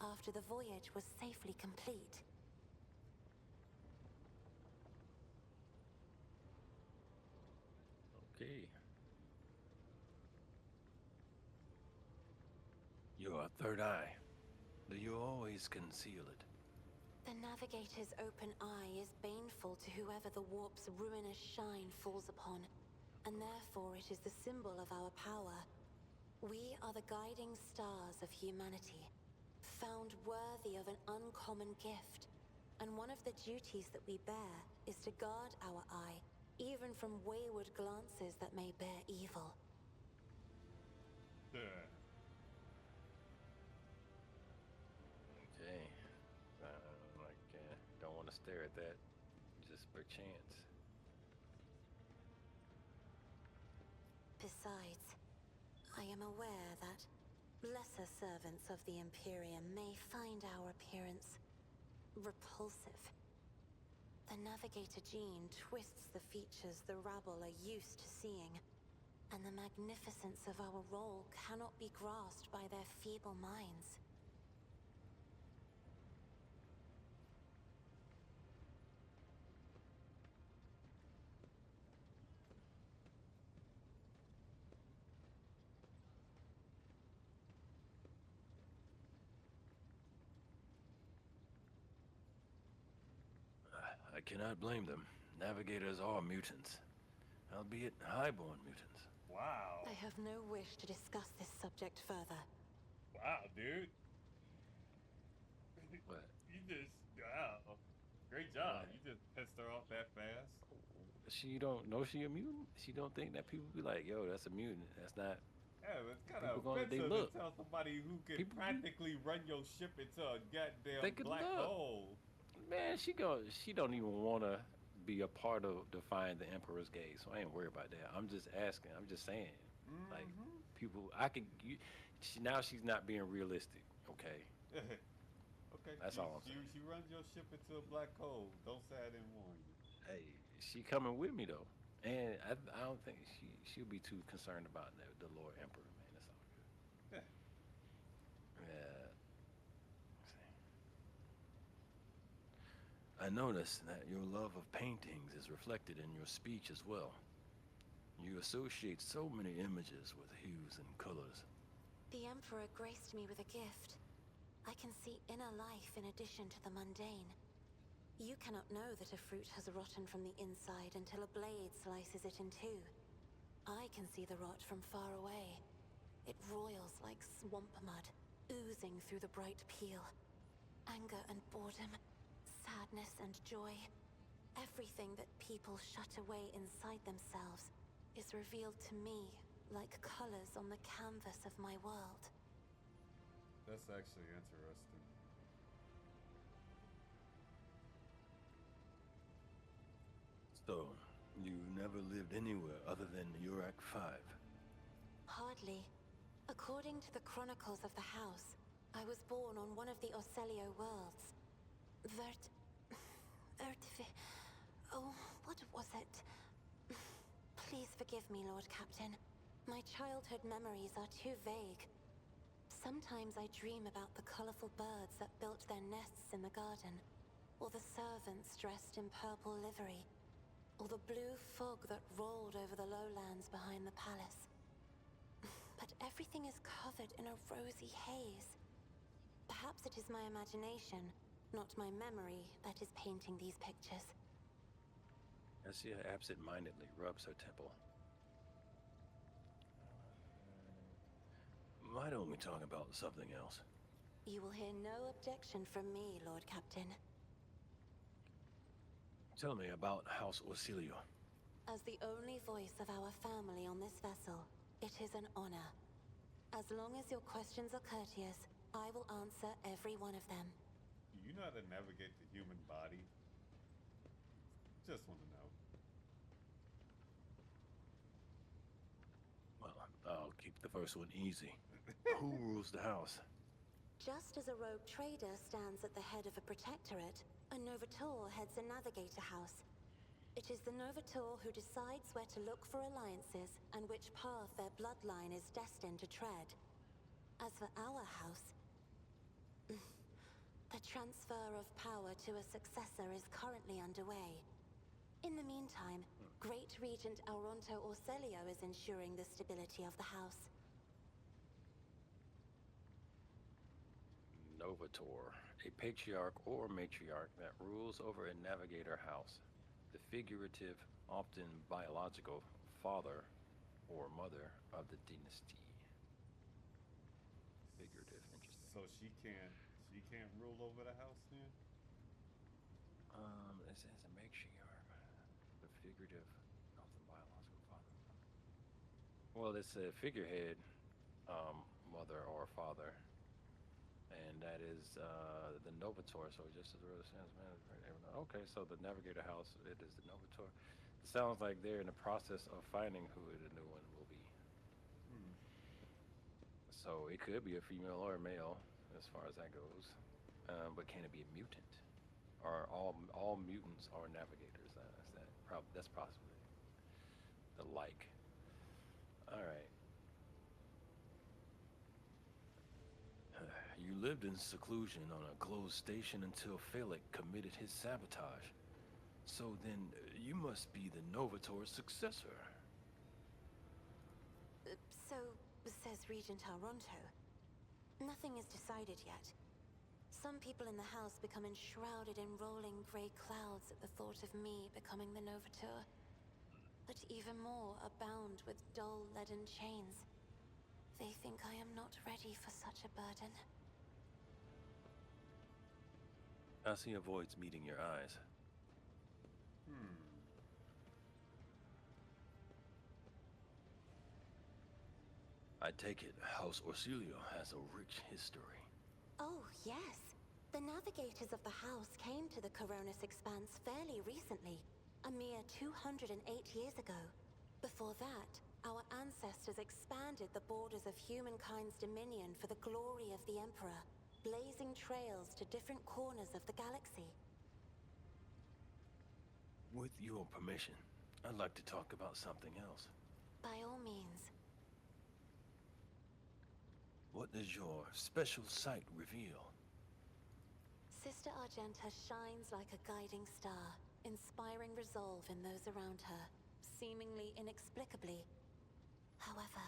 after the voyage was safely complete. Okay. Your third eye. Do you always conceal it? The navigator's open eye is baneful to whoever the warp's ruinous shine falls upon, and therefore it is the symbol of our power. We are the guiding stars of humanity, found worthy of an uncommon gift, and one of the duties that we bear is to guard our eye, even from wayward glances that may bear evil. Yeah. Okay. Don't want to stare at that. Just by chance. Besides, I am aware that lesser servants of the Imperium may find our appearance repulsive. The navigator gene twists the features the rabble are used to seeing, and the magnificence of our role cannot be grasped by their feeble minds. I cannot blame them. Navigators are mutants, albeit highborn mutants. Wow. I have no wish to discuss this subject further. Wow, dude. What? You just, wow. Great job. What? You just pissed her off that fast. She don't know she a mutant? She don't think that people be like, yo, that's a mutant. That's not. Yeah, it's kind of People offensive look. to tell somebody who can People- practically run your ship into a goddamn They could black look. hole. Man, she don't even want to be a part of defying the Emperor's gaze. So I ain't worried about that. I'm just asking. I'm just saying. Like, people, now she's not being realistic, okay? Okay. That's all I'm saying. She runs your ship into a black hole. Don't say I didn't warn you. Hey, she coming with me though, and I don't think she'll be too concerned about the Lord Emperor, man. That's all good. Yeah. Yeah. I noticed that your love of paintings is reflected in your speech as well. You associate so many images with hues and colors. The Emperor graced me with a gift. I can see inner life in addition to the mundane. You cannot know that a fruit has rotten from the inside until a blade slices it in two. I can see the rot from far away. It roils like swamp mud, oozing through the bright peel. Anger and boredom, sadness and joy. Everything that people shut away inside themselves is revealed to me like colors on the canvas of my world. That's actually interesting. So, you never lived anywhere other than Urak 5? Hardly. According to the chronicles of the house, I was born on one of the Orselio worlds. Oh, what was it? Please forgive me, Lord Captain. My childhood memories are too vague. Sometimes I dream about the colorful birds that built their nests in the garden, or the servants dressed in purple livery, or the blue fog that rolled over the lowlands behind the palace. But everything is covered in a rosy haze. Perhaps it is my imagination, not my memory, that is painting these pictures. Essia absent-mindedly rubs her temple. Why don't we talk about something else? You will hear no objection from me, Lord Captain. Tell me about House Orsilio. As the only voice of our family on this vessel, it is an honor. As long as your questions are courteous, I will answer every one of them. You know how to navigate the human body? Just want to know. Well, I'll keep the first one easy. Who rules the house? Just as a rogue trader stands at the head of a protectorate, a Novator heads a navigator house. It is the Novator who decides where to look for alliances and which path their bloodline is destined to tread. As for our house, the transfer of power to a successor is currently underway. In the meantime, Great Regent Auronto Orselio is ensuring the stability of the house. Novator, a patriarch or matriarch that rules over a navigator house. The figurative, often biological, father or mother of the dynasty. Figurative, interesting. So she can't rule over the house then? It says a matriarch. The figurative, often biological father. Well, it's a figurehead, mother or father. And that is the Novator, so just as the road stands, man. Okay, so the Navigator house, it is the Novator. It sounds like they're in the process of finding who the new one will be. So it could be a female or a male, as far as that goes. But can it be a mutant? Or all mutants are navigators? That's possibly the like. All right. You lived in seclusion on a closed station until Phallic committed his sabotage. So then, you must be the Novator's successor. So, says Regent Auronto. Nothing is decided yet. Some people in the house become enshrouded in rolling grey clouds at the thought of me becoming the Novator. But even more are bound with dull leaden chains. They think I am not ready for such a burden. I see a void's meeting your eyes. I take it House Orsilio has a rich history. Oh, yes. The navigators of the house came to the Koronus Expanse fairly recently, a mere 208 years ago. Before that, our ancestors expanded the borders of humankind's dominion for the glory of the Emperor. blazing trails to different corners of the galaxy. With your permission, I'd like to talk about something else. By all means. What does your special sight reveal? Sister Argenta shines like a guiding star, inspiring resolve in those around her, seemingly inexplicably. However,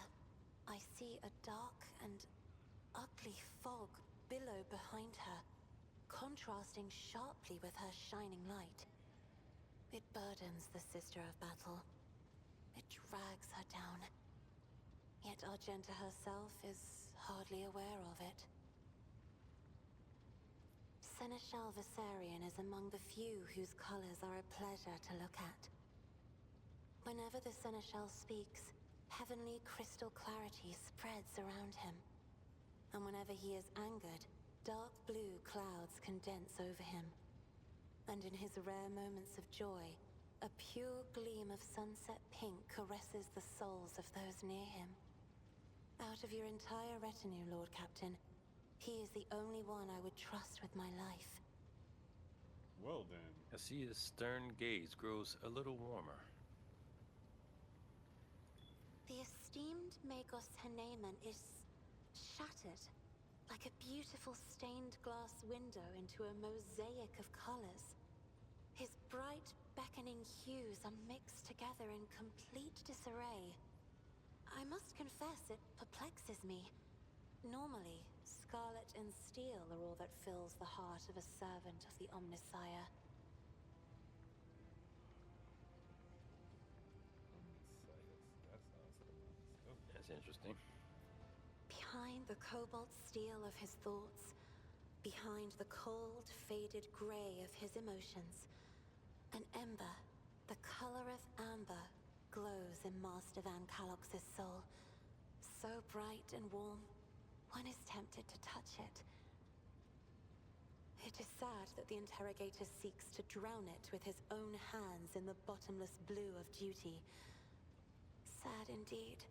I see a dark and ugly fog billow behind her, contrasting sharply with her shining light. It burdens the Sister of Battle. It drags her down. Yet Argenta herself is hardly aware of it. Seneschal Viserion is among the few whose colors are a pleasure to look at. Whenever the Seneschal speaks, heavenly crystal clarity spreads around him. And whenever he is angered, dark blue clouds condense over him. And in his rare moments of joy, a pure gleam of sunset pink caresses the souls of those near him. Out of your entire retinue, Lord Captain, he is the only one I would trust with my life. Well then. I see his stern gaze grows a little warmer. The esteemed Magos Haneman is shattered, like a beautiful stained glass window into a mosaic of colors. His bright, beckoning hues are mixed together in complete disarray. I must confess it perplexes me. Normally, scarlet and steel are all that fills the heart of a servant of the Omnissiah. That's interesting. Behind the cobalt steel of his thoughts, behind the cold, faded gray of his emotions, an ember, the color of amber, glows in Master Van Calox's soul. So bright and warm, one is tempted to touch it. It is sad that the interrogator seeks to drown it with his own hands in the bottomless blue of duty. Sad indeed,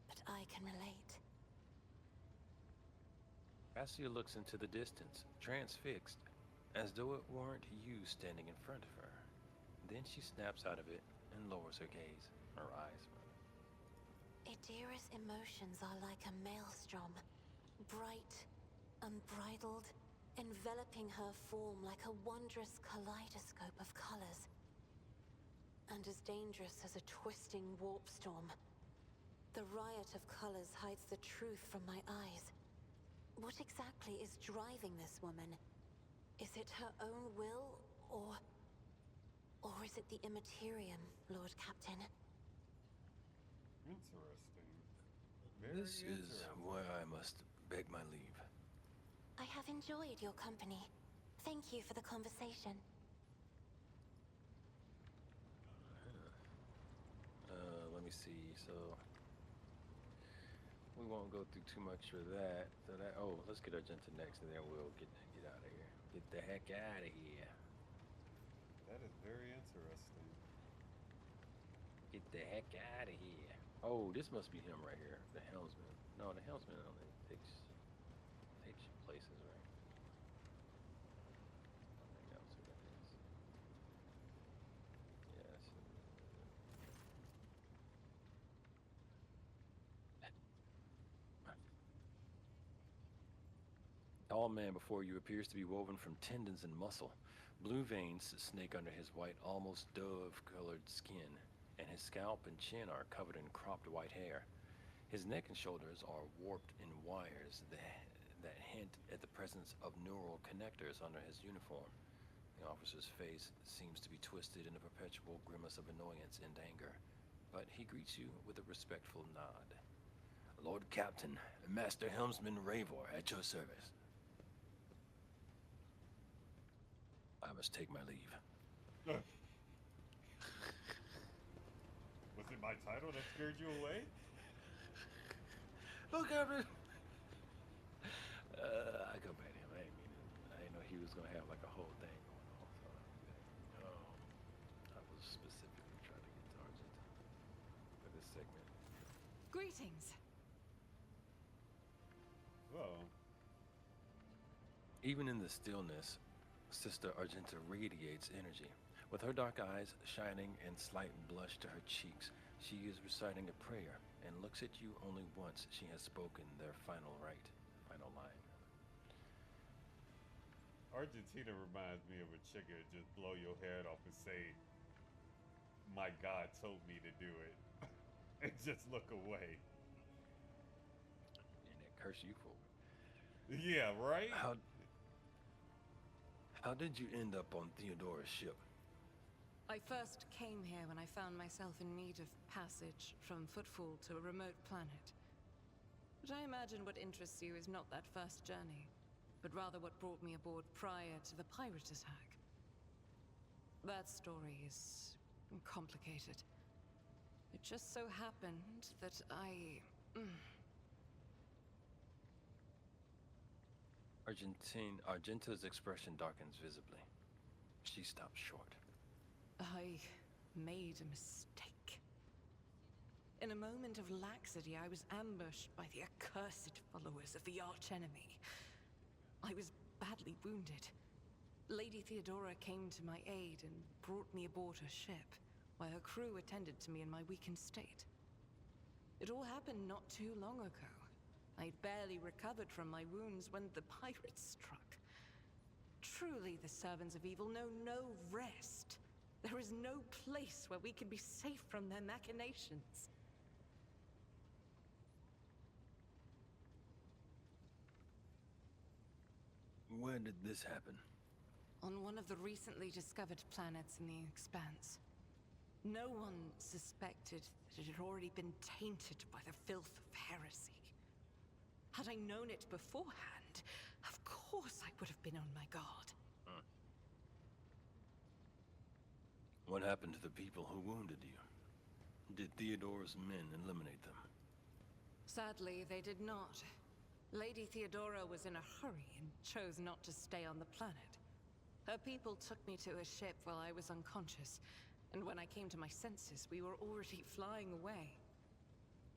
but I can relate. Assia looks into the distance, transfixed, as though it weren't you standing in front of her. Then she snaps out of it and lowers her gaze, her eyes. Idira's emotions are like a maelstrom, bright, unbridled, enveloping her form like a wondrous kaleidoscope of colors. And as dangerous as a twisting warp storm. The riot of colors hides the truth from my eyes. What exactly is driving this woman? Is it her own will, or is it the immaterium, Lord Captain? Interesting. This is where I must beg my leave. I have enjoyed your company. Thank you for the conversation. Let me see. So we won't go through too much of that. Let's get Argenta next, and then we'll get out of here. Get the heck out of here. That is very interesting. Get the heck out of here. Oh, this must be him right here, the helmsman. No, the helmsman only takes you places, right? I think that's who that is. Yes. Tall man before you appears to be woven from tendons and muscle. Blue veins snake under his white, almost dove-colored skin, and his scalp and chin are covered in cropped white hair. His neck and shoulders are warped in wires that hint at the presence of neural connectors under his uniform. The officer's face seems to be twisted in a perpetual grimace of annoyance and anger, but he greets you with a respectful nod. Lord Captain, Master Helmsman Ravor at your service. I must take my leave. Was it my title that scared you away? Oh, Captain! I go back to him. I didn't know he was gonna have like a whole thing going on. So I was specifically trying to get to Argenta for this segment. Greetings. Well, Even in the stillness, Sister Argenta radiates energy. With her dark eyes shining and slight blush to her cheeks, she is reciting a prayer and looks at you only once she has spoken their final right, final line. Argentina reminds me of a chick that just blow your head off and say, "My God told me to do it," and just look away. And they curse you for it. Yeah, right. How did you end up on Theodora's ship? I first came here when I found myself in need of passage from Footfall to a remote planet. But I imagine what interests you is not that first journey, but rather what brought me aboard prior to the pirate attack. That story is complicated. It just so happened that Argenta's expression darkens visibly. She stops short. I made a mistake. In a moment of laxity, I was ambushed by the accursed followers of the archenemy. I was badly wounded. Lady Theodora came to my aid and brought me aboard her ship, while her crew attended to me in my weakened state. It all happened not too long ago. I'd barely recovered from my wounds when the pirates struck. Truly, the servants of evil know no rest. There is no place where we can be safe from their machinations. Where did this happen? On one of the recently discovered planets in the Expanse. No one suspected that it had already been tainted by the filth of heresy. Had I known it beforehand, of course I would have been on my guard. What happened to the people who wounded you? Did Theodora's men eliminate them? Sadly, they did not. Lady Theodora was in a hurry and chose not to stay on the planet. Her people took me to a ship while I was unconscious, and when I came to my senses, we were already flying away.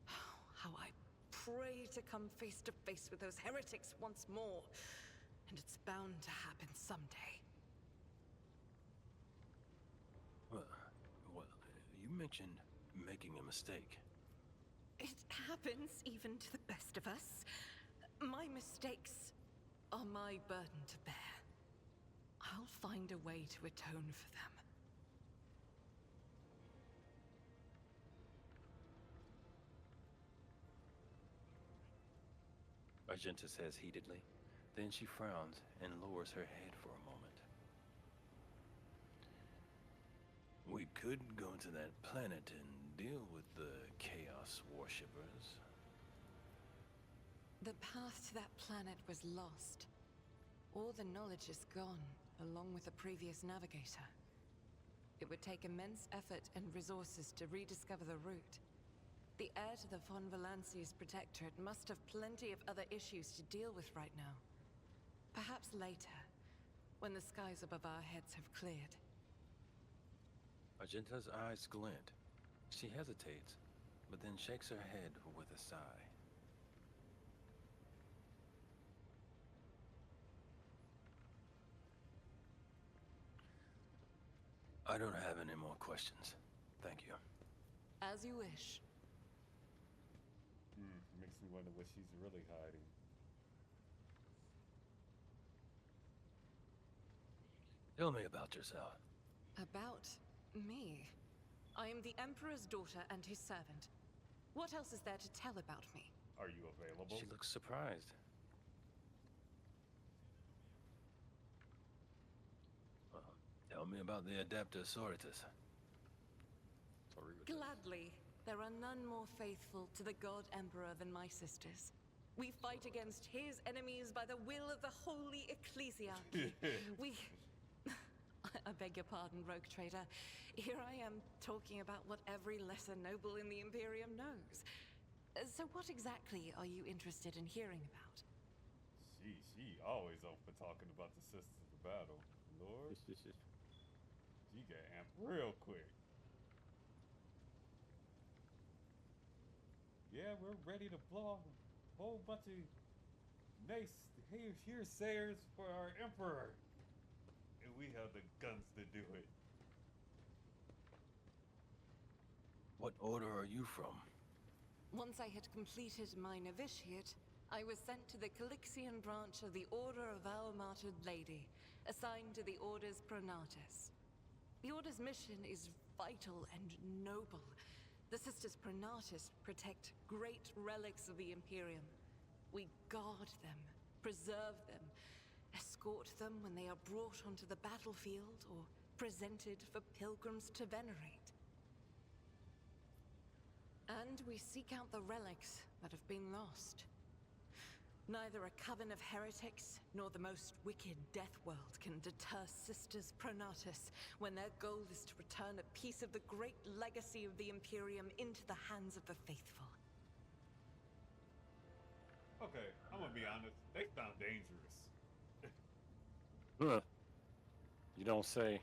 How I pray to come face to face with those heretics once more, and it's bound to happen someday. Well, you mentioned making a mistake. It happens even to the best of us. My mistakes are my burden to bear. I'll find a way to atone for them. Argenta says heatedly. Then she frowns and lowers her head for a moment. We could go to that planet and deal with the Chaos Worshippers. The path to that planet was lost. All the knowledge is gone, along with the previous navigator. It would take immense effort and resources to rediscover the route. The heir to the Von Valanci's protectorate must have plenty of other issues to deal with right now. Perhaps later, when the skies above our heads have cleared. Argenta's eyes glint. She hesitates, but then shakes her head with a sigh. I don't have any more questions. Thank you. As you wish. Makes me wonder what she's really hiding. Tell me about yourself. About me? I am the Emperor's daughter and his servant. What else is there to tell about me? Are you available? She looks surprised. Tell me about the Adeptus Sororitas. Gladly. There are none more faithful to the God Emperor than my sisters. We fight against his enemies by the will of the Holy Ecclesiarchy. I beg your pardon, rogue trader. Here I am talking about what every lesser noble in the Imperium knows. So what exactly are you interested in hearing about? She always on for talking about the Sisters of Battle. Lord. She got amped real quick. Yeah, we're ready to blow off a whole bunch of Naysayers for our emperor, and we have the guns to do it. What order are you from? Once I had completed my novitiate, I was sent to the Calixian branch of the Order of Our Martyred Lady, assigned to the Order's Pronatus. The Order's mission is vital and noble. The Sisters Pronatus protect great relics of the Imperium. We guard them, preserve them, escort them when they are brought onto the battlefield or presented for pilgrims to venerate. And we seek out the relics that have been lost. Neither a coven of heretics nor the most wicked death world can deter Sisters Pronatus when their goal is to return a piece of the great legacy of the Imperium into the hands of the faithful. Okay, I'm gonna be honest. They sound dangerous. Huh. You don't say.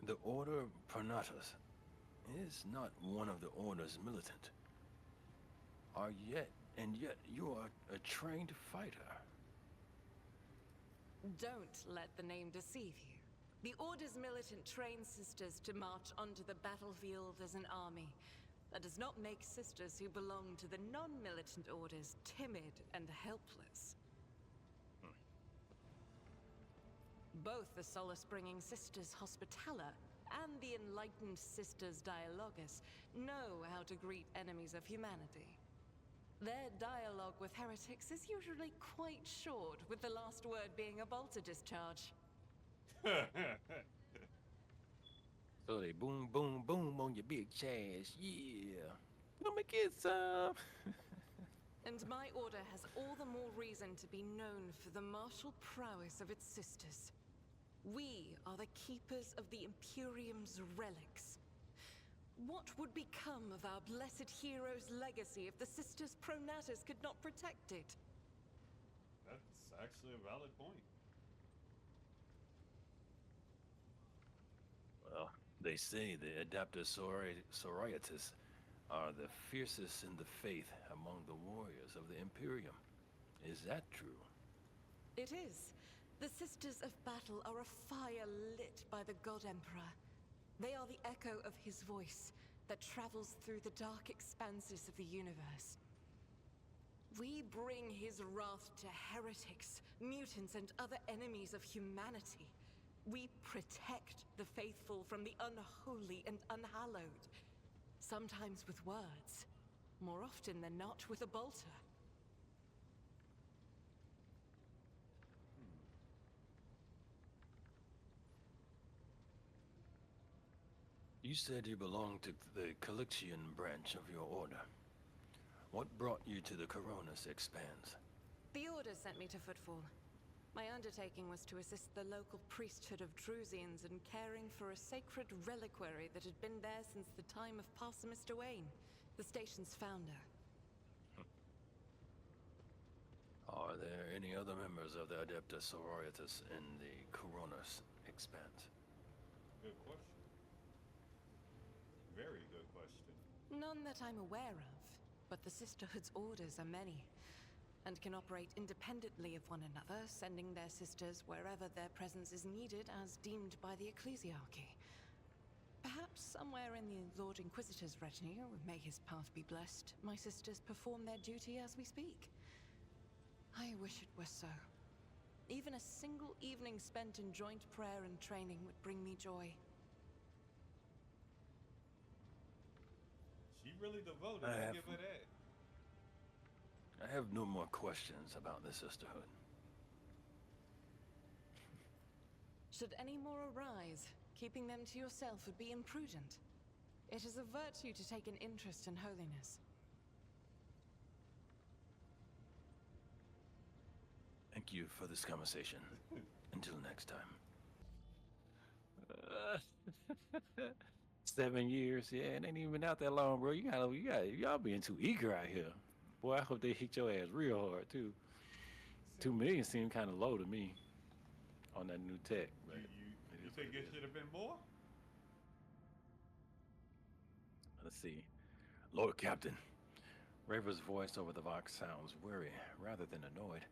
The Order Pronatus is not one of the Order's militant. And yet you are a trained fighter. Don't let the name deceive you. The Order's militant trains sisters to march onto the battlefield as an army. That does not make sisters who belong to the non-militant orders timid and helpless. Both the solace-bringing Sisters Hospitaller and the enlightened Sisters Dialogus know how to greet enemies of humanity. Their dialogue with heretics is usually quite short, with the last word being a bolter discharge. So they boom, boom, boom on your big chest, yeah. Let me get some. And my order has all the more reason to be known for the martial prowess of its sisters. We are the keepers of the Imperium's relics. What would become of our blessed hero's legacy if the Sisters Pronatus could not protect it? That's actually a valid point. Well, they say the adapted sororitas are the fiercest in the faith among the warriors of the Imperium. Is that true? It is. The Sisters of Battle are a fire lit by the God Emperor. They are the echo of his voice that travels through the dark expanses of the universe. We bring his wrath to heretics, mutants, and other enemies of humanity. We protect the faithful from the unholy and unhallowed. Sometimes with words, more often than not with a bolter. You said you belonged to the Calixian branch of your order. What brought you to the Koronus Expanse? The Order sent me to Footfall. My undertaking was to assist the local priesthood of Drusians in caring for a sacred reliquary that had been there since the time of Parsimus Duane, the station's founder. Are there any other members of the Adeptus Sororitas in the Koronus Expanse? Good question. Very good question. None that I'm aware of, but the Sisterhood's orders are many, and can operate independently of one another, sending their sisters wherever their presence is needed as deemed by the ecclesiarchy. Perhaps somewhere in the Lord Inquisitor's retinue, may his path be blessed, my sisters perform their duty as we speak. I wish it were so. Even a single evening spent in joint prayer and training would bring me joy. She really devoted, I'll give her that. I have no more questions about the Sisterhood. Should any more arise, keeping them to yourself would be imprudent. It is a virtue to take an interest in holiness. Thank you for this conversation. Until next time. 7 years, yeah, it ain't even been out that long, bro. Y'all being too eager out here. Boy, I hope they hit your ass real hard too. 2 million seemed kind of low to me on that new tech. But You think it should have been more? let's see. Lord Captain, Raver's voice over the Vox sounds weary rather than annoyed.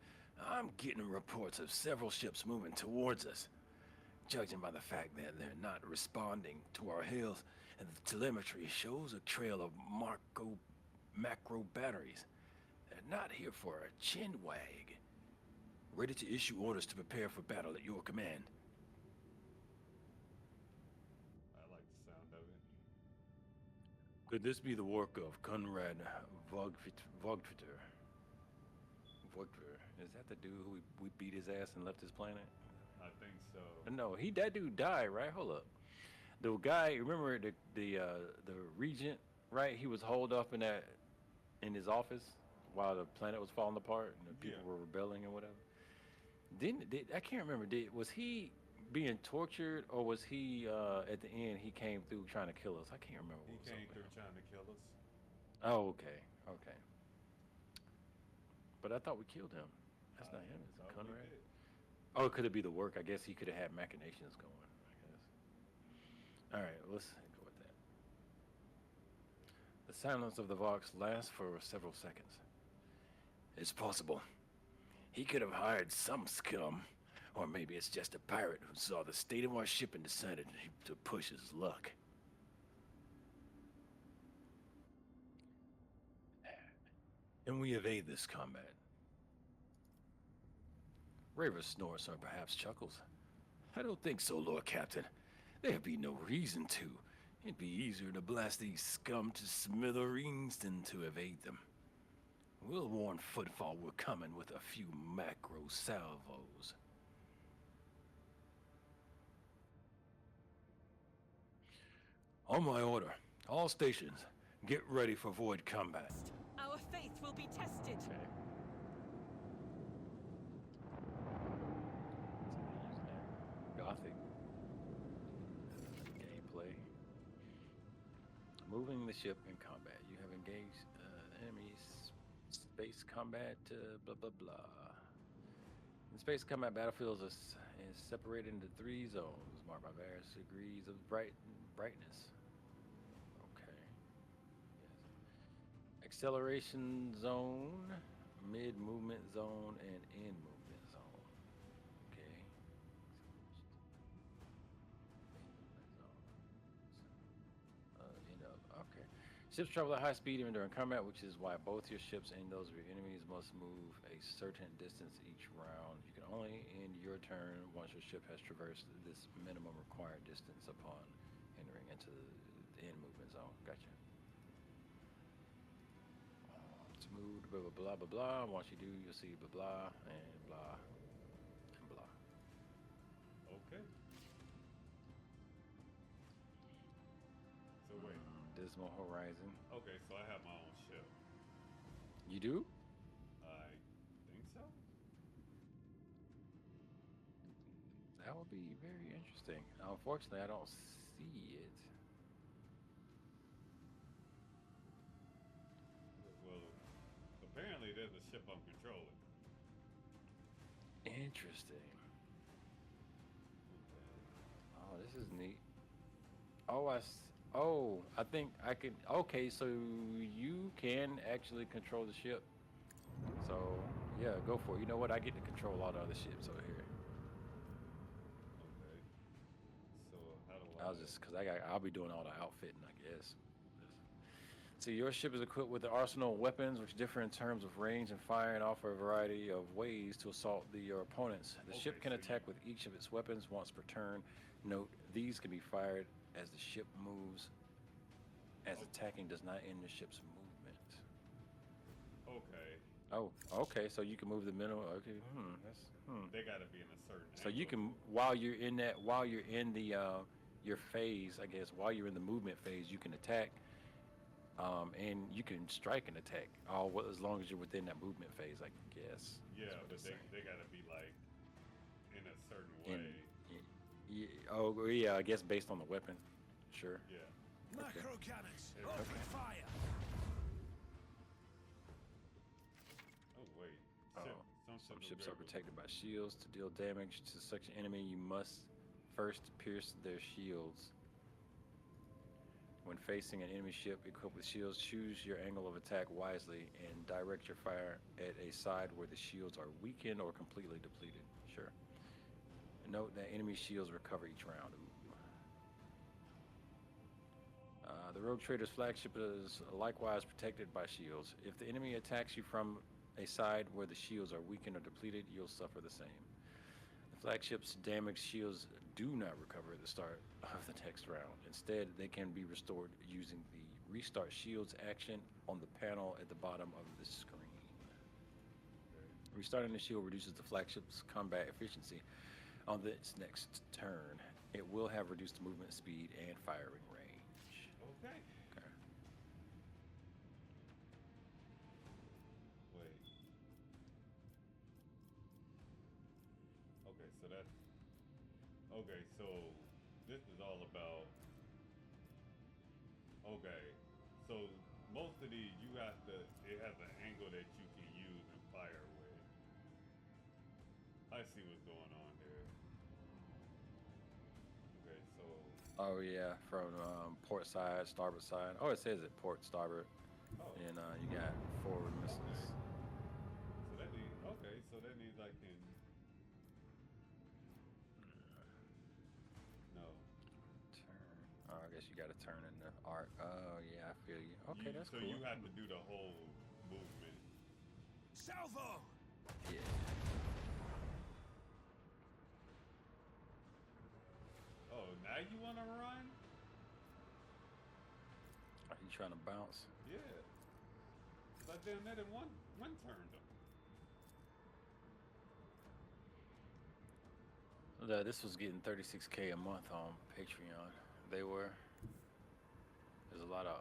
I'm getting reports of several ships moving towards us. Judging by the fact that they're not responding to our hails, and the telemetry shows a trail of macro batteries. They're not here for a chin wag. Ready to issue orders to prepare for battle at your command. I like the sound of it. Could this be the work of Conrad Vogtwitter? Is that the dude who we beat his ass and left his planet? I think so. No, that dude died, right? Hold up. The guy, remember the regent, right? He was holed up in his office while the planet was falling apart and the people were rebelling and whatever. I can't remember. Was he being tortured, or was he at the end he came through trying to kill us? I can't remember. He came through trying to kill us. Oh, okay. But I thought we killed him. That's not him. Is it Conrad? Oh, could it be the work? I guess he could have had machinations going, I guess. All right, let's go with that. The silence of the Vox lasts for several seconds. It's possible. He could have hired some scum, or maybe it's just a pirate who saw the state of our ship and decided to push his luck. And we evade this combat. Raver snorts or perhaps chuckles. I don't think so, Lord Captain. There'd be no reason to. It'd be easier to blast these scum to smithereens than to evade them. We'll warn Footfall we're coming with a few macro salvos. On my order, all stations, get ready for void combat. Our faith will be tested. Okay. Gothic gameplay. Moving the ship in combat. You have engaged enemy space combat. Blah blah blah. The space combat battlefields is separated into 3 zones marked by various degrees of brightness. Okay. Yes. Acceleration zone, mid movement zone, and end movement zone. Okay. Okay. Ships travel at high speed even during combat, which is why both your ships and those of your enemies must move a certain distance each round. You can only end your turn once your ship has traversed this minimum required distance upon entering into the end movement zone. Gotcha. Smooth, blah, blah, blah, blah, blah. Once you do, you'll see blah, blah, and blah, and blah. Okay. So wait. Dismal Horizon. Okay, so I have my own ship. You do? I think so. That would be very interesting. Unfortunately, I don't see it. Well, apparently there's a ship I'm controlling. Interesting. Oh, this is neat. Oh, I think I can. Okay, so you can actually control the ship. So yeah, go for it. You know what? I get to control all the other ships over here. Okay. So how do I'll just because I'll be doing all the outfitting, I guess. So your ship is equipped with an arsenal of weapons which differ in terms of range and fire and offer a variety of ways to assault your opponents. The ship can attack with each of its weapons once per turn. Note, these can be fired as the ship moves, as attacking does not end the ship's movement. Okay. Oh, okay, so you can move the minimum. Okay, They gotta be in a certain So you can, while you're in the your phase, I guess, while you're in the movement phase, you can attack, and you can strike and attack, as long as you're within that movement phase, I guess. Yeah, but they gotta be like in a certain way. Yeah, I guess based on the weapon. Sure. Yeah. Macro cannons, Okay. open fire! Oh wait. Some ships are protected by shields. To deal damage to such an enemy, you must first pierce their shields. When facing an enemy ship equipped with shields, choose your angle of attack wisely and direct your fire at a side where the shields are weakened or completely depleted. Sure. Note that enemy shields recover each round. The Rogue Trader's flagship is likewise protected by shields. If the enemy attacks you from a side where the shields are weakened or depleted, you'll suffer the same. The flagship's damaged shields do not recover at the start of the next round. Instead, they can be restored using the restart shields action on the panel at the bottom of the screen. Restarting the shield reduces the flagship's combat efficiency on its next turn. It will have reduced movement speed and firing range. Okay. Okay. Wait. Okay, so that's... Okay, so this is all about... Okay, so most of these you have to... It has an angle that you can use and fire with. I see what's going on here. Okay, so... Oh yeah, from port side, starboard side. Oh, it says it port, starboard, Oh. and you got forward missiles. So that means... Okay, so that means I can... No. Turn. Oh, I guess you got to turn in the arc. Oh yeah, I feel you. Okay, that's so cool. you have to do the whole movement. Salvo! Yeah. Oh, now you want to run? Are you trying to bounce? Yeah. Cause I done that in one turn though. This was getting 36K a month on Patreon. They were. There's a lot of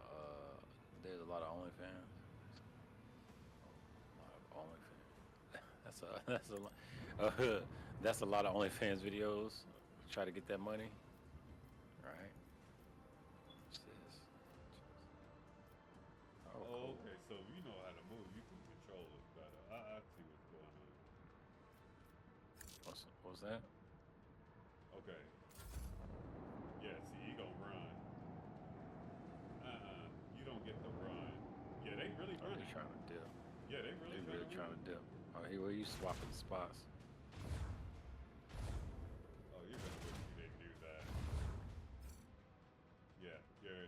OnlyFans. A lot of OnlyFans. That's a lot of OnlyFans videos. Try to get that money. Right. What's this? Oh, Oh, cool. okay. So you know how to move. You can control it better. I see what's going on. What's that? Okay. Yeah, see, you gonna run. You don't get to run. Yeah, they really Oh, running. they trying to dip. Yeah, they really Trying to dip. Oh, here where you swapping spots. Oh, you're gonna wish you didn't do that. Yeah, you're...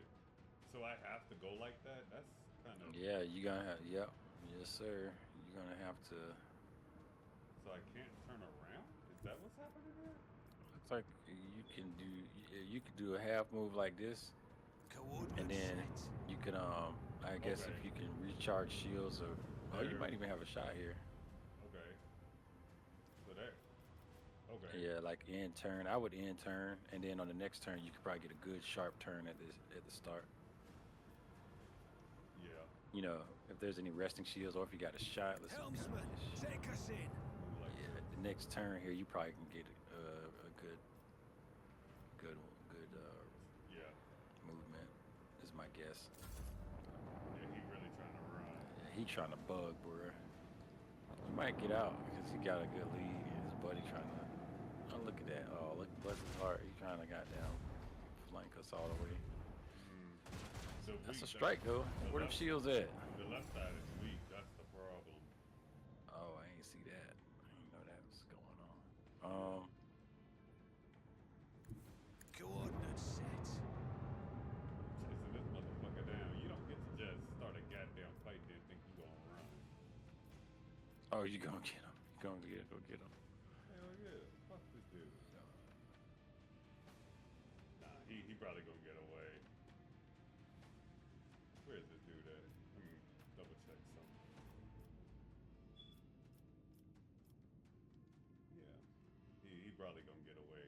So I have to go like that? That's kind of... Yeah, you gonna have. Yep. Yes, sir. You're gonna have to. So I can't turn around? Is that what's happening here? Looks like you could do a half move like this, and then you can I guess if Okay. you can recharge shields or you There. might even have a shot here. Okay. So there. Okay. Yeah, like end turn. I would end turn, and then on the next turn you could probably get a good sharp turn at the start. Yeah. You know, if there's any resting shields or if you got a shot. Let's see. Helmsman, take us in. Move like Yeah, the next turn here you probably can get a good Yeah. movement. Is my guess. Yeah, he really trying to run. Yeah, he trying to bug, bro. He might get out because he got a good lead. And his buddy trying to. Oh, look at that! Oh, look, bless his heart. He trying to goddamn flank us all the way. So That's a weak, strike though. Where them shields at? The left side is weak. That's the problem. Oh, I ain't see that. I didn't know that was going on. Coordinates set. Chasing this motherfucker down. You don't get to just start a goddamn fight and think you gonna run. Oh, you gonna get him? You gonna go get him? Hell yeah. Fuck this dude. Nah, he probably gonna get away. Where's this dude at? Let me double check something. Yeah. He probably gonna get away.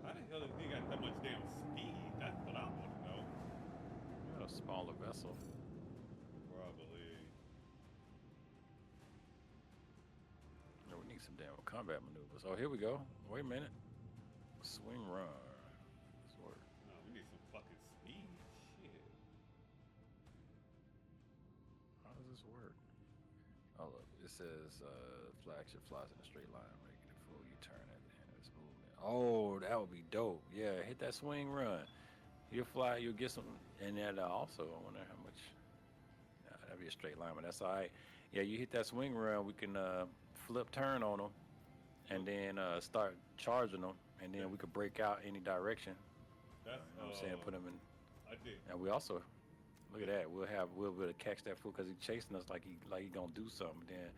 How the hell does he got that much damn speed? That's what I want to know. A smaller vessel. Probably. Yeah, we need some damn combat maneuvers. Oh, here we go. Wait a minute. Swing run. This work. No, we need some fucking speed. Shit. How does this work? Oh, look. It says flagship flies in a straight line, making a full U-turn at the end of this movement. Oh, that would be dope. Yeah, hit that swing run. You'll fly. You'll get some. And then also, I wonder how much. Nah, that'd be a straight line, but that's all right. Yeah, you hit that swing run. We can flip turn on them, and then start charging them, and then we could break out any direction. That's You know what I'm saying? Put them in. I did. And we also look at that. We'll be able to catch that fool because he's chasing us like he gonna do something. Then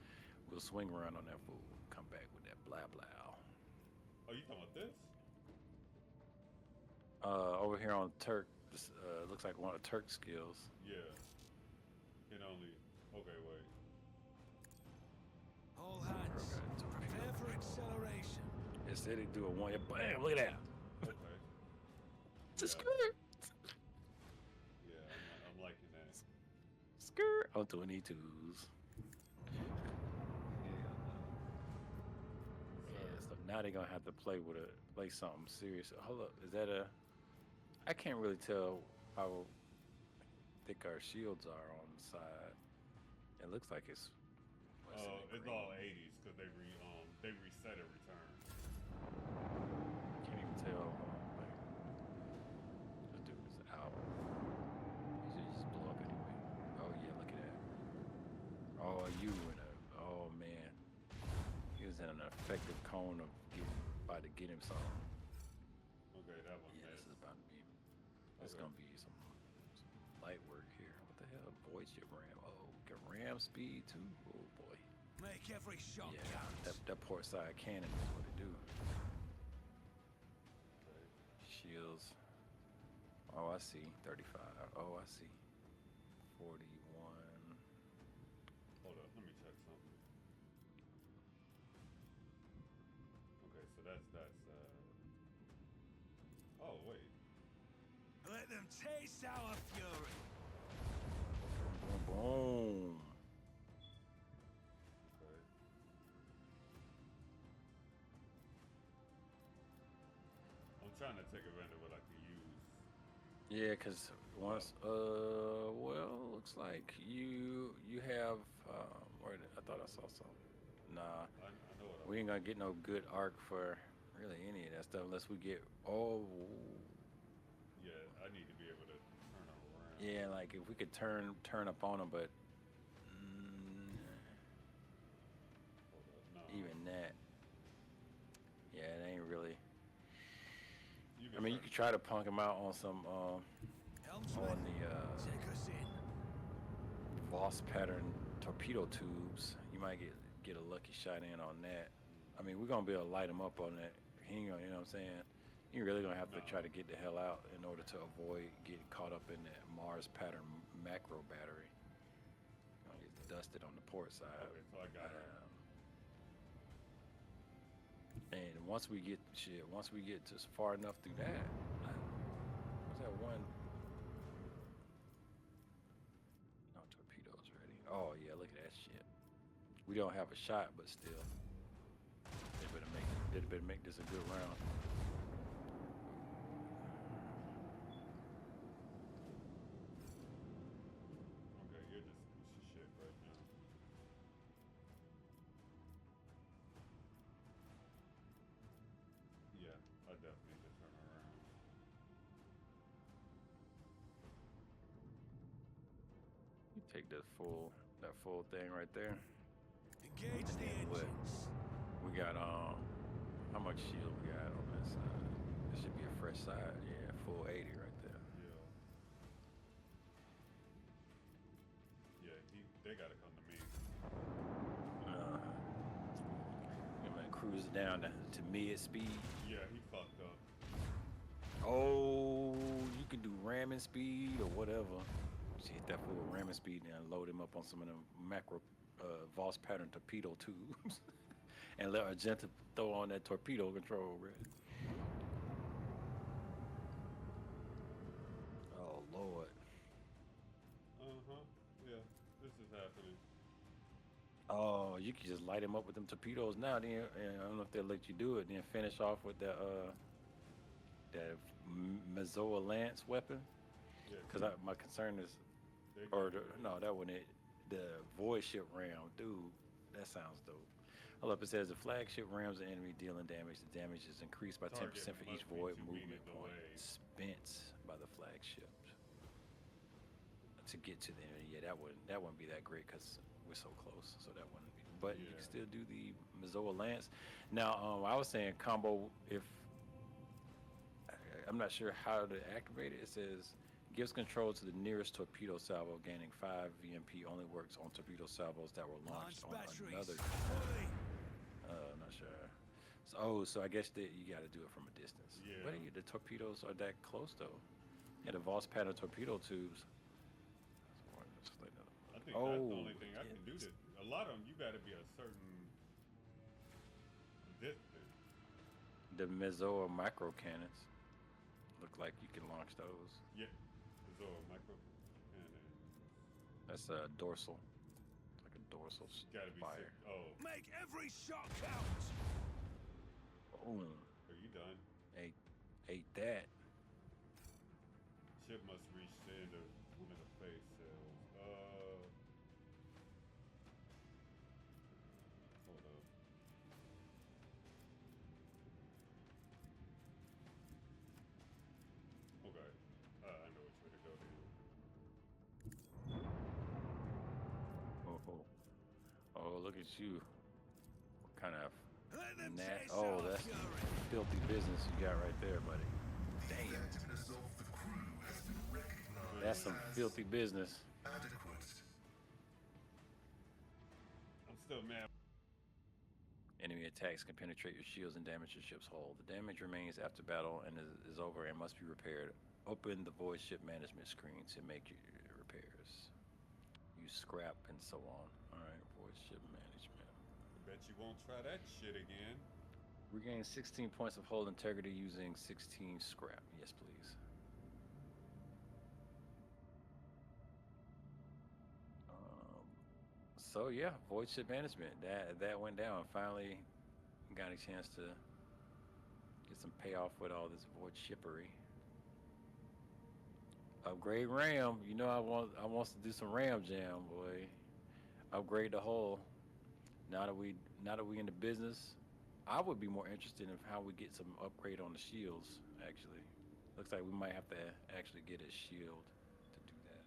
we'll swing around on that fool. Come back with that blah blah. Oh, you talking about this? Over here on Turk, this looks like one of Turk skills. Yeah. Can only. Okay, wait. All hands, prepare for acceleration. It said they do a one. Bam! Look at that. Okay. It's a Yeah. skirt. Yeah, I'm liking that. Skirt. I'm doing E2s. Yeah, so now they're gonna have to play something serious. Hold up, is that a? I can't really tell how thick our shields are on the side. It looks like it's. what's in the It's green. all 80s because they reset every turn. Can't even tell. Like, this dude is out. He should just blow up anyway. Oh yeah, look at that. Oh, you in a. Oh man, he was in an effective cone of about to get him something. Okay, that one. Yeah, this missed. is about to be. It's Okay. gonna be some light work here. What the hell? Void ship ram. Oh, we can ram speed too. Oh boy. Make every shot Yeah, count. that port side cannon is what it do. Okay. Shields. Oh, I see. 35. Oh, I see. 41. Hold up, let me check something. Okay, so that's oh wait. Let them taste our fury. Boom, boom. Okay. I'm trying to take advantage of what I can use. Yeah, cause once, well, looks like you have. I thought I saw something. Nah, I know what we ain't gonna get no good arc for really any of that stuff unless we get. Oh, Yeah, I need to be able to turn them around. yeah, like if we could turn up on them, but Hold up, no. even that, yeah, it ain't really. You I mean, you turn- could try to punk them out on some Helmsman, on the take us in. Voss pattern torpedo tubes. You might get a lucky shot in on that. I mean, we're gonna be able to light them up on that. He ain't gonna, you know what I'm saying? You're really gonna have to No. try to get the hell out in order to avoid getting caught up in that Mars pattern macro battery. You're gonna get dusted on the port side. Okay, so I got her. And once we get just far enough through that, what's that one? No torpedoes ready. Oh yeah, look at that shit. We don't have a shot, but still, they better make this a good round. Okay, you're just a piece of shit right now. Yeah, I definitely need to turn around. You take that full thing right there. Engage the And what? engines. We got how much shield we got on that side? It should be a fresh side. Yeah, full 80 right there. Yeah. Yeah, they gotta come to me. I'm gonna cruise it down to mid speed. Yeah, he fucked up. Oh, you can do ramming speed or whatever. Just hit that full ramming speed and load him up on some of them macro Voss pattern torpedo tubes. And let Argenta throw on that torpedo control, bro. Oh, Lord. Uh-huh. Yeah, this is happening. Oh, you can just light him up with them torpedoes now. Then, and I don't know if they'll let you do it. Then finish off with that Mazoa Lance weapon. Yeah, Because my concern is, they or got- no, that one it, the void ship ram, dude. That sounds dope. Hold up, it says the flagship rams the enemy dealing damage. The damage is increased by 10% Target for each must be void 2 movement meters point away. spent by the flagship to get to the enemy. Yeah, that wouldn't be that great because we're so close, so that wouldn't be. But you Yeah. can still do the Mazoa Lance. Now, I was saying combo if I'm not sure how to activate it. It says gives control to the nearest torpedo salvo, gaining 5 VMP. Only works on torpedo salvos that were launched Launch on batteries. another. Fully. I'm not sure. So I guess that you got to do it from a distance. Yeah. But the torpedoes are that close though. Yeah, the Voss pattern torpedo tubes. I think that's the Oh, only thing I can do. To a lot of them, you got to be a certain distance. The Mezoa micro cannons look like you can launch those. Yeah. So micro cannon. That's a dorsal, like a dorsal Got to be fire. sick. Oh, Make every shot count. Boom. are you done? Ate that. Ship must reach the end of one of the phase cells. Hold up. Okay. I know which way to go then. Oh, look at you. What kind of Let them nat? taste Oh, our that's fury. filthy business you got right there, buddy. Damn. Effectiveness of the crew has been recognized. That's some filthy business. Adequate. I'm still mad. Enemy attacks can penetrate your shields and damage your ship's hull. The damage remains after battle and is over and must be repaired. Open the void ship management screen to make your repairs. Use scrap and so on. Alright, void ship management. Bet you won't try that shit again. Regain 16 points of hull integrity using 16 scrap. Yes, please. So yeah, void ship management. That went down. Finally got a chance to get some payoff with all this void shippery. Upgrade RAM. You know I want to do some RAM jam, boy. Upgrade the hull. Now that we in the business, I would be more interested in how we get some upgrade on the shields. Actually, looks like we might have to actually get a shield to do that.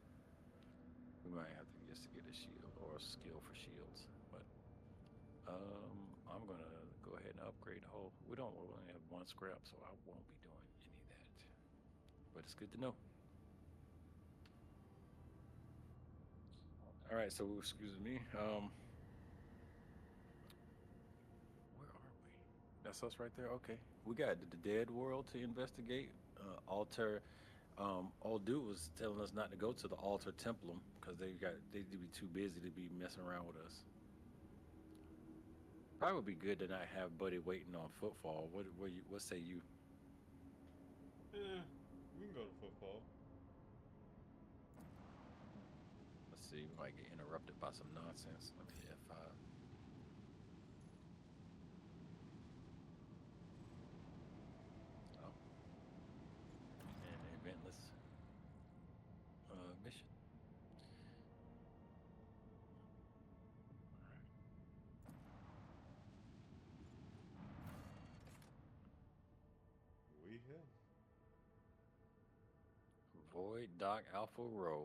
We might have to just get a shield or a skill for shields. But I'm gonna go ahead and upgrade the hull. We only have 1 scrap, so I won't be doing any of that. But it's good to know. All right, so excuse me. Where are we? That's us right there. Okay, we got the dead world to investigate. Altar. Old dude was telling us not to go to the altar templum because they'd be too busy to be messing around with us. Probably would be good to not have Buddy waiting on Footfall. What say you? We can go to Footfall. Let's see, we might get interrupted by some nonsense. Let me hit F5. Oh. And eventless mission. We have. Void Dock Alpha Row.